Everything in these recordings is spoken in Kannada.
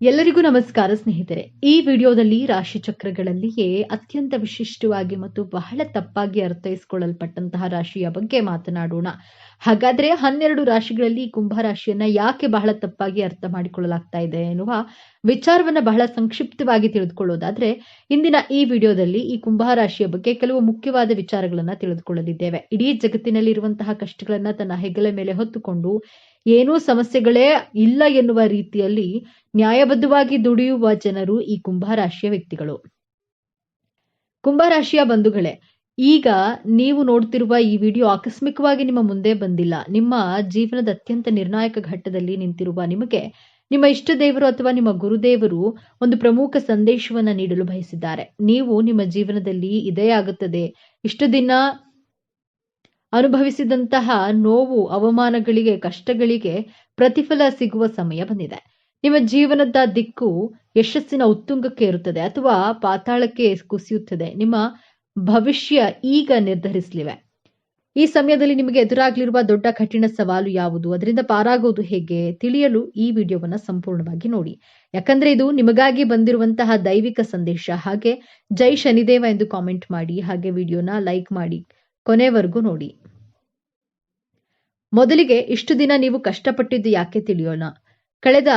ಎಲ್ಲರಿಗೂ ನಮಸ್ಕಾರ ಸ್ನೇಹಿತರೆ. ಈ ವಿಡಿಯೋದಲ್ಲಿ ರಾಶಿ ಚಕ್ರಗಳಲ್ಲಿಯೇ ಅತ್ಯಂತ ವಿಶಿಷ್ಟವಾಗಿ ಮತ್ತು ಬಹಳ ತಪ್ಪಾಗಿ ಅರ್ಥೈಸಿಕೊಳ್ಳಲ್ಪಟ್ಟಂತಹ ರಾಶಿಯ ಬಗ್ಗೆ ಮಾತನಾಡೋಣ. ಹಾಗಾದ್ರೆ 12 ರಾಶಿಗಳಲ್ಲಿ ಕುಂಭ ರಾಶಿಯನ್ನ ಯಾಕೆ ಬಹಳ ತಪ್ಪಾಗಿ ಅರ್ಥ ಮಾಡಿಕೊಳ್ಳಲಾಗ್ತಾ ಇದೆ ಎನ್ನುವ ವಿಚಾರವನ್ನ ಬಹಳ ಸಂಕ್ಷಿಪ್ತವಾಗಿ ತಿಳಿದುಕೊಳ್ಳೋದಾದ್ರೆ, ಇಂದಿನ ಈ ವಿಡಿಯೋದಲ್ಲಿ ಈ ಕುಂಭ ರಾಶಿಯ ಬಗ್ಗೆ ಕೆಲವು ಮುಖ್ಯವಾದ ವಿಚಾರಗಳನ್ನ ತಿಳಿದುಕೊಳ್ಳಲಿದ್ದೇವೆ. ಇಡೀ ಜಗತ್ತಿನಲ್ಲಿ ಇರುವಂತಹ ಕಷ್ಟಗಳನ್ನ ತನ್ನ ಹೆಗಲ ಮೇಲೆ ಹೊತ್ತುಕೊಂಡು ಏನೂ ಸಮಸ್ಯೆಗಳೇ ಇಲ್ಲ ಎನ್ನುವ ರೀತಿಯಲ್ಲಿ ನ್ಯಾಯಬದ್ಧವಾಗಿ ದುಡಿಯುವ ಜನರು ಈ ಕುಂಭರಾಶಿಯ ವ್ಯಕ್ತಿಗಳು. ಕುಂಭರಾಶಿಯ ಬಂಧುಗಳೇ, ಈಗ ನೀವು ನೋಡ್ತಿರುವ ಈ ವಿಡಿಯೋ ಆಕಸ್ಮಿಕವಾಗಿ ನಿಮ್ಮ ಮುಂದೆ ಬಂದಿಲ್ಲ. ನಿಮ್ಮ ಜೀವನದ ಅತ್ಯಂತ ನಿರ್ಣಾಯಕ ಘಟ್ಟದಲ್ಲಿ ನಿಂತಿರುವ ನಿಮಗೆ ನಿಮ್ಮ ಇಷ್ಟ ದೇವರು ಅಥವಾ ನಿಮ್ಮ ಗುರುದೇವರು ಒಂದು ಪ್ರಮುಖ ಸಂದೇಶವನ್ನ ನೀಡಲು ಬಯಸಿದ್ದಾರೆ. ನೀವು ನಿಮ್ಮ ಜೀವನದಲ್ಲಿ ಇದೇ ಆಗುತ್ತದೆ, ಇಷ್ಟು ದಿನ ಅನುಭವಿಸಿದಂತಹ ನೋವು, ಅವಮಾನಗಳಿಗೆ, ಕಷ್ಟಗಳಿಗೆ ಪ್ರತಿಫಲ ಸಿಗುವ ಸಮಯ ಬಂದಿದೆ. ನಿಮ್ಮ ಜೀವನದ ದಿಕ್ಕು ಯಶಸ್ಸಿನ ಉತ್ತುಂಗಕ್ಕೆ ಇರುತ್ತದೆ ಅಥವಾ ಪಾತಾಳಕ್ಕೆ ಕುಸಿಯುತ್ತದೆ. ನಿಮ್ಮ ಭವಿಷ್ಯ ಈಗ ನಿರ್ಧರಿಸಲಿವೆ. ಈ ಸಮಯದಲ್ಲಿ ನಿಮಗೆ ಎದುರಾಗಲಿರುವ ದೊಡ್ಡ ಕಠಿಣ ಸವಾಲು ಯಾವುದು, ಅದರಿಂದ ಪಾರಾಗುವುದು ಹೇಗೆ ತಿಳಿಯಲು ಈ ವಿಡಿಯೋವನ್ನ ಸಂಪೂರ್ಣವಾಗಿ ನೋಡಿ. ಯಾಕಂದ್ರೆ ಇದು ನಿಮಗಾಗಿ ಬಂದಿರುವಂತಹ ದೈವಿಕ ಸಂದೇಶ. ಹಾಗೆ ಜೈ ಶನಿದೇವ ಎಂದು ಕಾಮೆಂಟ್ ಮಾಡಿ, ಹಾಗೆ ವಿಡಿಯೋನ ಲೈಕ್ ಮಾಡಿ, ಕೊನೆವರೆಗೂ ನೋಡಿ. ಮೊದಲಿಗೆ ಇಷ್ಟು ದಿನ ನೀವು ಕಷ್ಟಪಟ್ಟಿದ್ದು ಯಾಕೆ ತಿಳಿಯೋಣ. ಕಳೆದ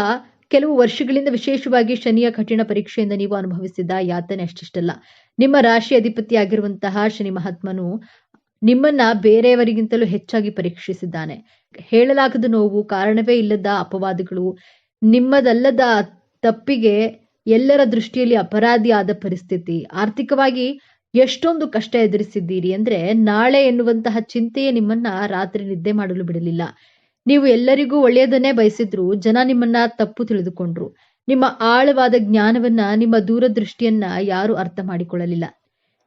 ಕೆಲವು ವರ್ಷಗಳಿಂದ ವಿಶೇಷವಾಗಿ ಶನಿಯ ಕಠಿಣ ಪರೀಕ್ಷೆಯಿಂದ ನೀವು ಅನುಭವಿಸಿದ ಯಾತನೆ ಅಷ್ಟಿಷ್ಟಲ್ಲ. ನಿಮ್ಮ ರಾಶಿ ಅಧಿಪತಿಯಾಗಿರುವಂತಹ ಶನಿ ಮಹಾತ್ಮನು ನಿಮ್ಮನ್ನ ಬೇರೆಯವರಿಗಿಂತಲೂ ಹೆಚ್ಚಾಗಿ ಪರೀಕ್ಷಿಸಿದ್ದಾನೆ. ಹೇಳಲಾಗದ ನೋವು, ಕಾರಣವೇ ಇಲ್ಲದ ಅಪವಾದಗಳು, ನಿಮ್ಮದಲ್ಲದ ತಪ್ಪಿಗೆ ಎಲ್ಲರ ದೃಷ್ಟಿಯಲ್ಲಿ ಅಪರಾಧಿ ಆದ ಪರಿಸ್ಥಿತಿ, ಆರ್ಥಿಕವಾಗಿ ಎಷ್ಟೊಂದು ಕಷ್ಟ ಎದುರಿಸಿದ್ದೀರಿ ಅಂದ್ರೆ ನಾಳೆ ಎನ್ನುವಂತಹ ಚಿಂತೆಯೇ ನಿಮ್ಮನ್ನ ರಾತ್ರಿ ನಿದ್ದೆ ಮಾಡಲು ಬಿಡಲಿಲ್ಲ. ನೀವು ಎಲ್ಲರಿಗೂ ಒಳ್ಳೆಯದನ್ನೇ ಬಯಸಿದ್ರು ಜನ ನಿಮ್ಮನ್ನ ತಪ್ಪು ತಿಳಿದುಕೊಂಡ್ರು. ನಿಮ್ಮ ಆಳವಾದ ಜ್ಞಾನವನ್ನ, ನಿಮ್ಮ ದೂರದೃಷ್ಟಿಯನ್ನ ಯಾರು ಅರ್ಥ ಮಾಡಿಕೊಳ್ಳಲಿಲ್ಲ.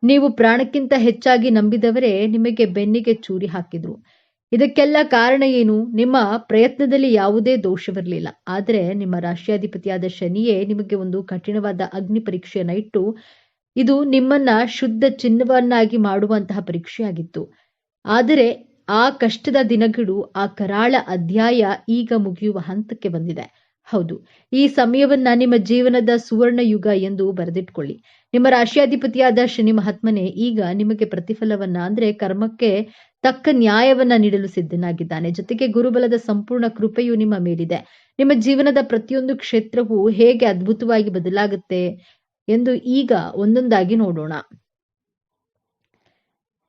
ನೀವು ಪ್ರಾಣಕ್ಕಿಂತ ಹೆಚ್ಚಾಗಿ ನಂಬಿದವರೇ ನಿಮಗೆ ಬೆನ್ನಿಗೆ ಚೂರಿ ಹಾಕಿದ್ರು. ಇದಕ್ಕೆಲ್ಲ ಕಾರಣ ಏನು? ನಿಮ್ಮ ಪ್ರಯತ್ನದಲ್ಲಿ ಯಾವುದೇ ದೋಷವಿರಲಿಲ್ಲ. ಆದರೆ ನಿಮ್ಮ ರಾಶಿಯಾಧಿಪತಿಯಾದ ಶನಿಯೇ ನಿಮಗೆ ಒಂದು ಕಠಿಣವಾದ ಅಗ್ನಿ ಪರೀಕ್ಷೆಯನ್ನ ಇಟ್ಟು ಇದು ನಿಮ್ಮನ್ನ ಶುದ್ಧ ಚಿನ್ನವನ್ನಾಗಿ ಮಾಡುವಂತಹ ಪರೀಕ್ಷೆಯಾಗಿತ್ತು. ಆದರೆ ಆ ಕಷ್ಟದ ದಿನಗಳು, ಆ ಕರಾಳ ಅಧ್ಯಾಯ ಈಗ ಮುಗಿಯುವ ಹಂತಕ್ಕೆ ಬಂದಿದೆ. ಹೌದು, ಈ ಸಮಯವನ್ನ ನಿಮ್ಮ ಜೀವನದ ಸುವರ್ಣ ಯುಗ ಎಂದು ಬರೆದಿಟ್ಕೊಳ್ಳಿ. ನಿಮ್ಮ ರಾಶಿಯಾಧಿಪತಿಯಾದ ಶನಿ ಮಹಾತ್ಮನೇ ಈಗ ನಿಮಗೆ ಪ್ರತಿಫಲವನ್ನ ಅಂದ್ರೆ ಕರ್ಮಕ್ಕೆ ತಕ್ಕ ನ್ಯಾಯವನ್ನ ನೀಡಲು ಸಿದ್ಧನಾಗಿದ್ದಾನೆ. ಜೊತೆಗೆ ಗುರುಬಲದ ಸಂಪೂರ್ಣ ಕೃಪೆಯು ನಿಮ್ಮ ಮೇಲಿದೆ. ನಿಮ್ಮ ಜೀವನದ ಪ್ರತಿಯೊಂದು ಕ್ಷೇತ್ರವೂ ಹೇಗೆ ಅದ್ಭುತವಾಗಿ ಬದಲಾಗುತ್ತೆ ಎಂದು ಈಗ ಒಂದೊಂದಾಗಿ ನೋಡೋಣ.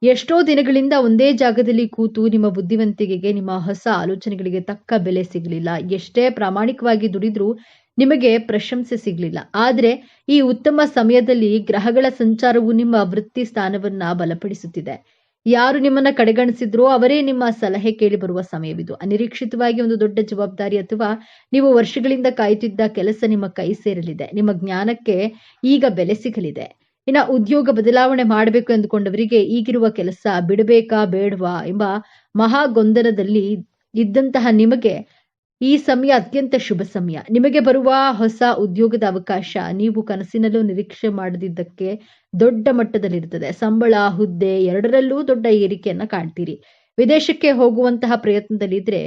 ಎಷ್ಟೋ ದಿನಗಳಿಂದ ಒಂದೇ ಜಾಗದಲ್ಲಿ ಕೂತು ನಿಮ್ಮ ಬುದ್ಧಿವಂತಿಕೆಗೆ, ನಿಮ್ಮ ಹೊಸ ಆಲೋಚನೆಗಳಿಗೆ ತಕ್ಕ ಬೆಲೆ ಸಿಗಲಿಲ್ಲ. ಎಷ್ಟೇ ಪ್ರಾಮಾಣಿಕವಾಗಿ ದುಡಿದ್ರೂ ನಿಮಗೆ ಪ್ರಶಂಸೆ ಸಿಗಲಿಲ್ಲ. ಆದ್ರೆ ಈ ಉತ್ತಮ ಸಮಯದಲ್ಲಿ ಗ್ರಹಗಳ ಸಂಚಾರವು ನಿಮ್ಮ ವೃತ್ತಿ ಸ್ಥಾನವನ್ನ ಬಲಪಡಿಸುತ್ತಿದೆ. ಯಾರು ನಿಮ್ಮನ್ನ ಕಡೆಗಣಿಸಿದ್ರೋ ಅವರೇ ನಿಮ್ಮ ಸಲಹೆ ಕೇಳಿ ಬರುವ ಸಮಯವಿದು. ಅನಿರೀಕ್ಷಿತವಾಗಿ ಒಂದು ದೊಡ್ಡ ಜವಾಬ್ದಾರಿ ಅಥವಾ ನೀವು ವರ್ಷಗಳಿಂದ ಕಾಯುತ್ತಿದ್ದ ಕೆಲಸ ನಿಮ್ಮ ಕೈ ಸೇರಲಿದೆ. ನಿಮ್ಮ ಜ್ಞಾನಕ್ಕೆ ಈಗ ಬೆಲೆ ಸಿಗಲಿದೆ. ಇನ್ನು ಉದ್ಯೋಗ ಬದಲಾವಣೆ ಮಾಡಬೇಕು ಎಂದುಕೊಂಡವರಿಗೆ ಈಗಿರುವ ಕೆಲಸ ಬಿಡಬೇಕಾ ಬೇಡವಾ ಎಂಬ ಮಹಾ ಗೊಂದಲದಲ್ಲಿ ಇದ್ದಂತಹ ನಿಮಗೆ ಈ ಸಮಯ ಅತ್ಯಂತ ಶುಭ ಸಮಯ. ನಿಮಗೆ ಬರುವ ಹೊಸ ಉದ್ಯೋಗದ ಅವಕಾಶ ನೀವು ಕನಸಿನಲ್ಲೂ ನಿರೀಕ್ಷೆ ಮಾಡದಿದ್ದಕ್ಕೆ ದೊಡ್ಡ ಮಟ್ಟದಲ್ಲಿರುತ್ತದೆ. ಸಂಬಳ, ಹುದ್ದೆ ಎರಡರಲ್ಲೂ ದೊಡ್ಡ ಏರಿಕೆಯನ್ನ ಕಾಣ್ತೀರಿ. ವಿದೇಶಕ್ಕೆ ಹೋಗುವಂತಹ ಪ್ರಯತ್ನದಲ್ಲಿದ್ರೆ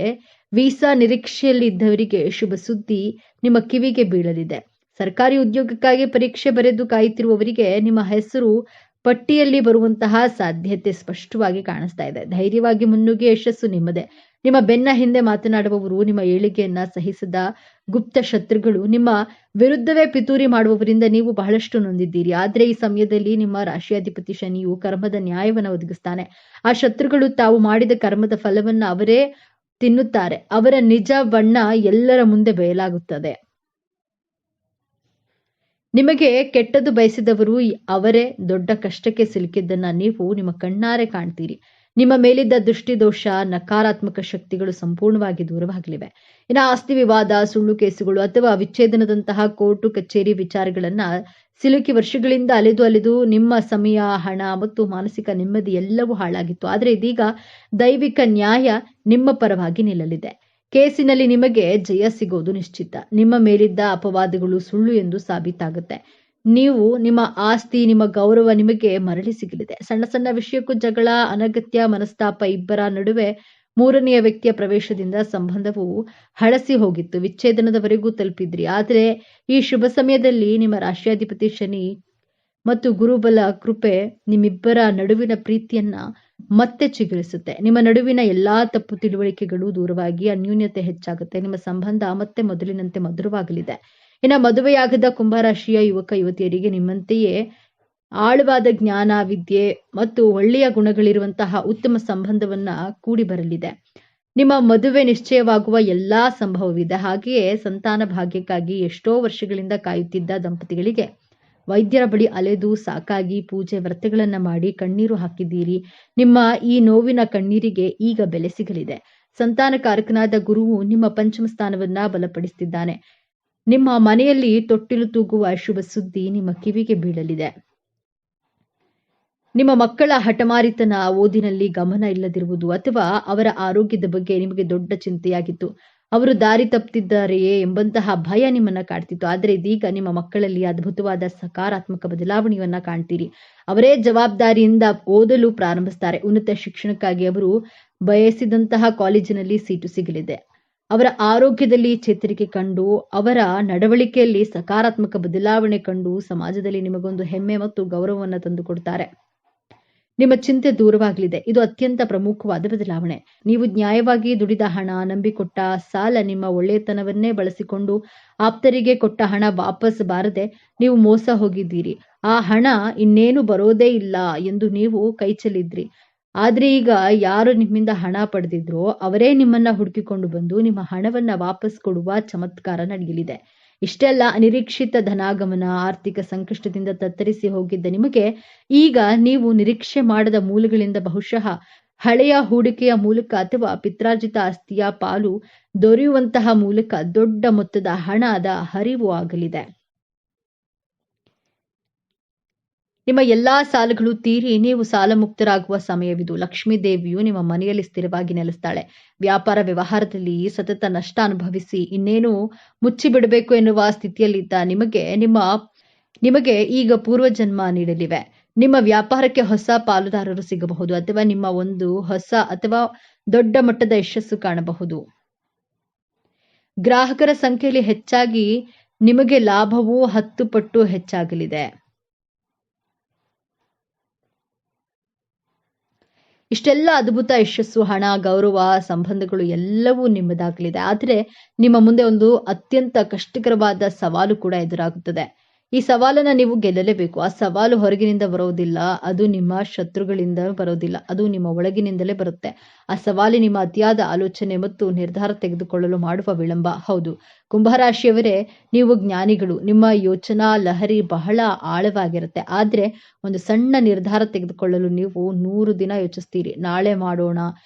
ವೀಸಾ ನಿರೀಕ್ಷೆಯಲ್ಲಿ ಇದ್ದವರಿಗೆ ಶುಭ ಸುದ್ದಿ ನಿಮ್ಮ ಕಿವಿಗೆ ಬೀಳಲಿದೆ. ಸರ್ಕಾರಿ ಉದ್ಯೋಗಕ್ಕಾಗಿ ಪರೀಕ್ಷೆ ಬರೆದು ಕಾಯುತ್ತಿರುವವರಿಗೆ ನಿಮ್ಮ ಹೆಸರು ಪಟ್ಟಿಯಲ್ಲಿ ಬರುವಂತಹ ಸಾಧ್ಯತೆ ಸ್ಪಷ್ಟವಾಗಿ ಕಾಣಿಸ್ತಾ ಇದೆ. ಧೈರ್ಯವಾಗಿ ಮುನ್ನುಗ್ಗಿ ಯಶಸ್ಸು ನಿಮ್ಮದೇ. ನಿಮ್ಮ ಬೆನ್ನ ಹಿಂದೆ ಮಾತನಾಡುವವರು, ನಿಮ್ಮ ಏಳಿಗೆಯನ್ನ ಸಹಿಸದ ಗುಪ್ತ ಶತ್ರುಗಳು, ನಿಮ್ಮ ವಿರುದ್ಧವೇ ಪಿತೂರಿ ಮಾಡುವವರಿಂದ ನೀವು ಬಹಳಷ್ಟು ನೊಂದಿದ್ದೀರಿ. ಆದ್ರೆ ಈ ಸಮಯದಲ್ಲಿ ನಿಮ್ಮ ರಾಶಿಯಾಧಿಪತಿ ಶನಿಯು ಕರ್ಮದ ನ್ಯಾಯವನ್ನ ಒದಗಿಸ್ತಾನೆ. ಆ ಶತ್ರುಗಳು ತಾವು ಮಾಡಿದ ಕರ್ಮದ ಫಲವನ್ನ ಅವರೇ ತಿನ್ನುತ್ತಾರೆ. ಅವರ ನಿಜ ಬಣ್ಣ ಎಲ್ಲರ ಮುಂದೆ ಬಯಲಾಗುತ್ತದೆ. ನಿಮಗೆ ಕೆಟ್ಟದ್ದು ಬಯಸಿದವರು ಅವರೇ ದೊಡ್ಡ ಕಷ್ಟಕ್ಕೆ ಸಿಲುಕಿದ್ದನ್ನ ನೀವು ನಿಮ್ಮ ಕಣ್ಣಾರೆ ಕಾಣ್ತೀರಿ. ನಿಮ್ಮ ಮೇಲಿದ್ದ ದೃಷ್ಟಿ ದೋಷ, ನಕಾರಾತ್ಮಕ ಶಕ್ತಿಗಳು ಸಂಪೂರ್ಣವಾಗಿ ದೂರವಾಗಲಿವೆ. ಇನ್ನು ಆಸ್ತಿ ವಿವಾದ, ಸುಳ್ಳು ಕೇಸುಗಳು ಅಥವಾ ವಿಚ್ಛೇದನದಂತಹ ಕೋರ್ಟು ಕಚೇರಿ ವಿಚಾರಗಳನ್ನ ಸಿಲುಕಿ ವರ್ಷಗಳಿಂದ ಅಲೆದು ನಿಮ್ಮ ಸಮಯ, ಹಣ ಮತ್ತು ಮಾನಸಿಕ ನೆಮ್ಮದಿ ಎಲ್ಲವೂ ಹಾಳಾಗಿತ್ತು. ಆದರೆ ಇದೀಗ ದೈವಿಕ ನ್ಯಾಯ ನಿಮ್ಮ ಪರವಾಗಿ ನಿಲ್ಲಲಿದೆ. ಕೇಸಿನಲ್ಲಿ ನಿಮಗೆ ಜಯ ಸಿಗೋದು ನಿಶ್ಚಿತ. ನಿಮ್ಮ ಮೇಲಿದ್ದ ಅಪವಾದಗಳು ಸುಳ್ಳು ಎಂದು ಸಾಬೀತಾಗುತ್ತೆ. ನೀವು ನಿಮ್ಮ ಆಸ್ತಿ, ನಿಮ್ಮ ಗೌರವ ನಿಮಗೆ ಮರಳಿ ಸಿಗಲಿದೆ. ಸಣ್ಣ ಸಣ್ಣ ವಿಷಯಕ್ಕೂ ಜಗಳ, ಅನಗತ್ಯ ಮನಸ್ತಾಪ, ಇಬ್ಬರ ನಡುವೆ ಮೂರನೆಯ ವ್ಯಕ್ತಿಯ ಪ್ರವೇಶದಿಂದ ಸಂಬಂಧವು ಹಳಸಿ ಹೋಗಿತ್ತು, ವಿಚ್ಛೇದನದವರೆಗೂ ತಲುಪಿದ್ರಿ. ಆದರೆ ಈ ಶುಭ ಸಮಯದಲ್ಲಿ ನಿಮ್ಮ ರಾಶಿಯಾಧಿಪತಿ ಶನಿ ಮತ್ತು ಗುರುಬಲ ಕೃಪೆ ನಿಮ್ಮಿಬ್ಬರ ನಡುವಿನ ಪ್ರೀತಿಯನ್ನ ಮತ್ತೆ ಚಿಗುರಿಸುತ್ತೆ. ನಿಮ್ಮ ನಡುವಿನ ಎಲ್ಲಾ ತಪ್ಪು ತಿಳುವಳಿಕೆಗಳು ದೂರವಾಗಿ ಅನ್ಯೂನ್ಯತೆ ಹೆಚ್ಚಾಗುತ್ತೆ. ನಿಮ್ಮ ಸಂಬಂಧ ಮತ್ತೆ ಮೊದಲಿನಂತೆ ಮಧುರವಾಗಲಿದೆ. ಇನ್ನು ಮದುವೆಯಾಗದ ಕುಂಭರಾಶಿಯ ಯುವಕ ಯುವತಿಯರಿಗೆ ನಿಮ್ಮಂತೆಯೇ ಆಳವಾದ ಜ್ಞಾನ, ವಿದ್ಯೆ ಮತ್ತು ಒಳ್ಳೆಯ ಗುಣಗಳಿರುವಂತಹ ಉತ್ತಮ ಸಂಬಂಧವನ್ನ ಕೂಡಿ ಬರಲಿದೆ. ನಿಮ್ಮ ಮದುವೆ ನಿಶ್ಚಯವಾಗುವ ಎಲ್ಲಾ ಸಂಭವವಿದೆ. ಹಾಗೆಯೇ ಸಂತಾನ ಭಾಗ್ಯಕ್ಕಾಗಿ ಎಷ್ಟೋ ವರ್ಷಗಳಿಂದ ಕಾಯುತ್ತಿದ್ದ ದಂಪತಿಗಳಿಗೆ ವೈದ್ಯರ ಬಳಿ ಅಲೆದು ಸಾಕಾಗಿ ಪೂಜೆ ವ್ರತಗಳನ್ನ ಮಾಡಿ ಕಣ್ಣೀರು ಹಾಕಿದ್ದೀರಿ. ನಿಮ್ಮ ಈ ನೋವಿನ ಕಣ್ಣೀರಿಗೆ ಈಗ ಬೆಲೆ ಸಿಗಲಿದೆ. ಸಂತಾನಕಾರಕನಾದ ಗುರುವು ನಿಮ್ಮ ಪಂಚಮ ಸ್ಥಾನವನ್ನ ಬಲಪಡಿಸುತ್ತಿದ್ದಾನೆ. ನಿಮ್ಮ ಮನೆಯಲ್ಲಿ ತೊಟ್ಟಿಲು ತೂಗುವ ಶುಭ ಸುದ್ದಿ ನಿಮ್ಮ ಕಿವಿಗೆ ಬೀಳಲಿದೆ. ನಿಮ್ಮ ಮಕ್ಕಳ ಹಠಮಾರಿತನ, ಓದಿನಲ್ಲಿ ಗಮನ ಇಲ್ಲದಿರುವುದು ಅಥವಾ ಅವರ ಆರೋಗ್ಯದ ಬಗ್ಗೆ ನಿಮಗೆ ದೊಡ್ಡ ಚಿಂತೆಯಾಗಿತ್ತು. ಅವರು ದಾರಿ ತಪ್ಪುತ್ತಿದ್ದಾರೆಯೇ ಎಂಬಂತಹ ಭಯ ನಿಮ್ಮನ್ನ ಕಾಡ್ತಿತ್ತು. ಆದರೆ ಇದೀಗ ನಿಮ್ಮ ಮಕ್ಕಳಲ್ಲಿ ಅದ್ಭುತವಾದ ಸಕಾರಾತ್ಮಕ ಬದಲಾವಣೆಯನ್ನ ಕಾಣ್ತೀರಿ. ಅವರೇ ಜವಾಬ್ದಾರಿಯಿಂದ ಓದಲು ಪ್ರಾರಂಭಿಸ್ತಾರೆ. ಉನ್ನತ ಶಿಕ್ಷಣಕ್ಕಾಗಿ ಅವರು ಬಯಸಿದಂತಹ ಕಾಲೇಜಿನಲ್ಲಿ ಸೀಟು ಸಿಗಲಿದೆ. ಅವರ ಆರೋಗ್ಯದಲ್ಲಿ ಚೇತರಿಕೆ ಕಂಡು, ಅವರ ನಡವಳಿಕೆಯಲ್ಲಿ ಸಕಾರಾತ್ಮಕ ಬದಲಾವಣೆ ಕಂಡು ಸಮಾಜದಲ್ಲಿ ನಿಮಗೊಂದು ಹೆಮ್ಮೆ ಮತ್ತು ಗೌರವವನ್ನು ತಂದುಕೊಡ್ತಾರೆ. ನಿಮ್ಮ ಚಿಂತೆ ದೂರವಾಗಲಿದೆ. ಇದು ಅತ್ಯಂತ ಪ್ರಮುಖವಾದ ಬದಲಾವಣೆ. ನೀವು ನ್ಯಾಯವಾಗಿ ದುಡಿದ ಹಣ, ನಂಬಿಕೊಟ್ಟ ಸಾಲ, ನಿಮ್ಮ ಒಳ್ಳೆಯತನವನ್ನೇ ಬಳಸಿಕೊಂಡು ಆಪ್ತರಿಗೆ ಕೊಟ್ಟ ಹಣ ವಾಪಸ್ ಬಾರದೆ ನೀವು ಮೋಸ ಹೋಗಿದ್ದೀರಿ. ಆ ಹಣ ಇನ್ನೇನು ಬರೋದೇ ಇಲ್ಲ ಎಂದು ನೀವು ಕೈಚೆಲ್ಲಿದ್ರಿ. ಆದ್ರೆ ಈಗ ಯಾರು ನಿಮ್ಮಿಂದ ಹಣ ಪಡೆದಿದ್ರೋ ಅವರೇ ನಿಮ್ಮನ್ನ ಹುಡುಕಿಕೊಂಡು ಬಂದು ನಿಮ್ಮ ಹಣವನ್ನ ವಾಪಸ್ ಕೊಡುವ ಚಮತ್ಕಾರ ನಡೆಯಲಿದೆ. ಇಷ್ಟೆಲ್ಲ ಅನಿರೀಕ್ಷಿತ ಧನಾಗಮನ, ಆರ್ಥಿಕ ಸಂಕಷ್ಟದಿಂದ ತತ್ತರಿಸಿ ಹೋಗಿದ್ದ ನಿಮಗೆ ಈಗ ನೀವು ನಿರೀಕ್ಷೆ ಮಾಡದ ಮೂಲಗಳಿಂದ ಬಹುಶಃ ಹಳೆಯ ಹೂಡಿಕೆಯ ಮೂಲಕ ಅಥವಾ ಪಿತ್ರಾರ್ಜಿತ ಆಸ್ತಿಯ ಪಾಲು ದೊರೆಯುವಂತಹ ಮೂಲಕ ದೊಡ್ಡ ಮೊತ್ತದ ಹಣದ ಹರಿವು ಆಗಲಿದೆ. ನಿಮ್ಮ ಎಲ್ಲಾ ಸಾಲಗಳು ತೀರಿ ನೀವು ಸಾಲ ಮುಕ್ತರಾಗುವ ಸಮಯವಿದು. ಲಕ್ಷ್ಮೀ ದೇವಿಯು ನಿಮ್ಮ ಮನೆಯಲ್ಲಿ ಸ್ಥಿರವಾಗಿ ನೆಲೆಸ್ತಾಳೆ. ವ್ಯಾಪಾರ ವ್ಯವಹಾರದಲ್ಲಿ ಸತತ ನಷ್ಟ ಅನುಭವಿಸಿ ಇನ್ನೇನು ಮುಚ್ಚಿಬಿಡಬೇಕು ಎನ್ನುವ ಸ್ಥಿತಿಯಲ್ಲಿದ್ದ ನಿಮಗೆ ಈಗ ಪೂರ್ವಜನ್ಮ ನೀಡಲಿವೆ. ನಿಮ್ಮ ವ್ಯಾಪಾರಕ್ಕೆ ಹೊಸ ಪಾಲುದಾರರು ಸಿಗಬಹುದು ಅಥವಾ ನಿಮ್ಮ ಒಂದು ಹೊಸ ಅಥವಾ ದೊಡ್ಡ ಮಟ್ಟದ ಯಶಸ್ಸು ಕಾಣಬಹುದು. ಗ್ರಾಹಕರ ಸಂಖ್ಯೆಯಲ್ಲಿ ಹೆಚ್ಚಾಗಿ ನಿಮಗೆ ಲಾಭವು 10 ಪಟ್ಟು ಹೆಚ್ಚಾಗಲಿದೆ. ಇಷ್ಟೆಲ್ಲ ಅದ್ಭುತ ಯಶಸ್ಸು, ಹಣ, ಗೌರವ, ಸಂಬಂಧಗಳು ಎಲ್ಲವೂ ನಿಮ್ಮದಾಗಲಿದೆ. ಆದರೆ ನಿಮ್ಮ ಮುಂದೆ ಒಂದು ಅತ್ಯಂತ ಕಷ್ಟಕರವಾದ ಸವಾಲು ಕೂಡ ಎದುರಾಗುತ್ತದೆ. ಈ ಸವಾಲನ್ನ ನೀವು ಗೆಲ್ಲಲೇಬೇಕು. ಆ ಸವಾಲು ಹೊರಗಿನಿಂದ ಬರೋದಿಲ್ಲ, ಅದು ನಿಮ್ಮ ಶತ್ರುಗಳಿಂದ ಬರೋದಿಲ್ಲ, ಅದು ನಿಮ್ಮ ಒಳಗಿನಿಂದಲೇ ಬರುತ್ತೆ. ಆ ಸವಾಲು ನಿಮ್ಮ ಅತಿಯಾದ ಆಲೋಚನೆ ಮತ್ತು ನಿರ್ಧಾರ ತೆಗೆದುಕೊಳ್ಳಲು ಮಾಡುವ ವಿಳಂಬ. ಹೌದು, ಕುಂಭರಾಶಿಯವರೇ, ನೀವು ಜ್ಞಾನಿಗಳು. ನಿಮ್ಮ ಯೋಚನಾ ಲಹರಿ ಬಹಳ ಆಳವಾಗಿರುತ್ತೆ. ಆದ್ರೆ ಒಂದು ಸಣ್ಣ ನಿರ್ಧಾರ ತೆಗೆದುಕೊಳ್ಳಲು ನೀವು 100 ದಿನ ಯೋಚಿಸ್ತೀರಿ. ನಾಳೆ ಮಾಡೋಣ,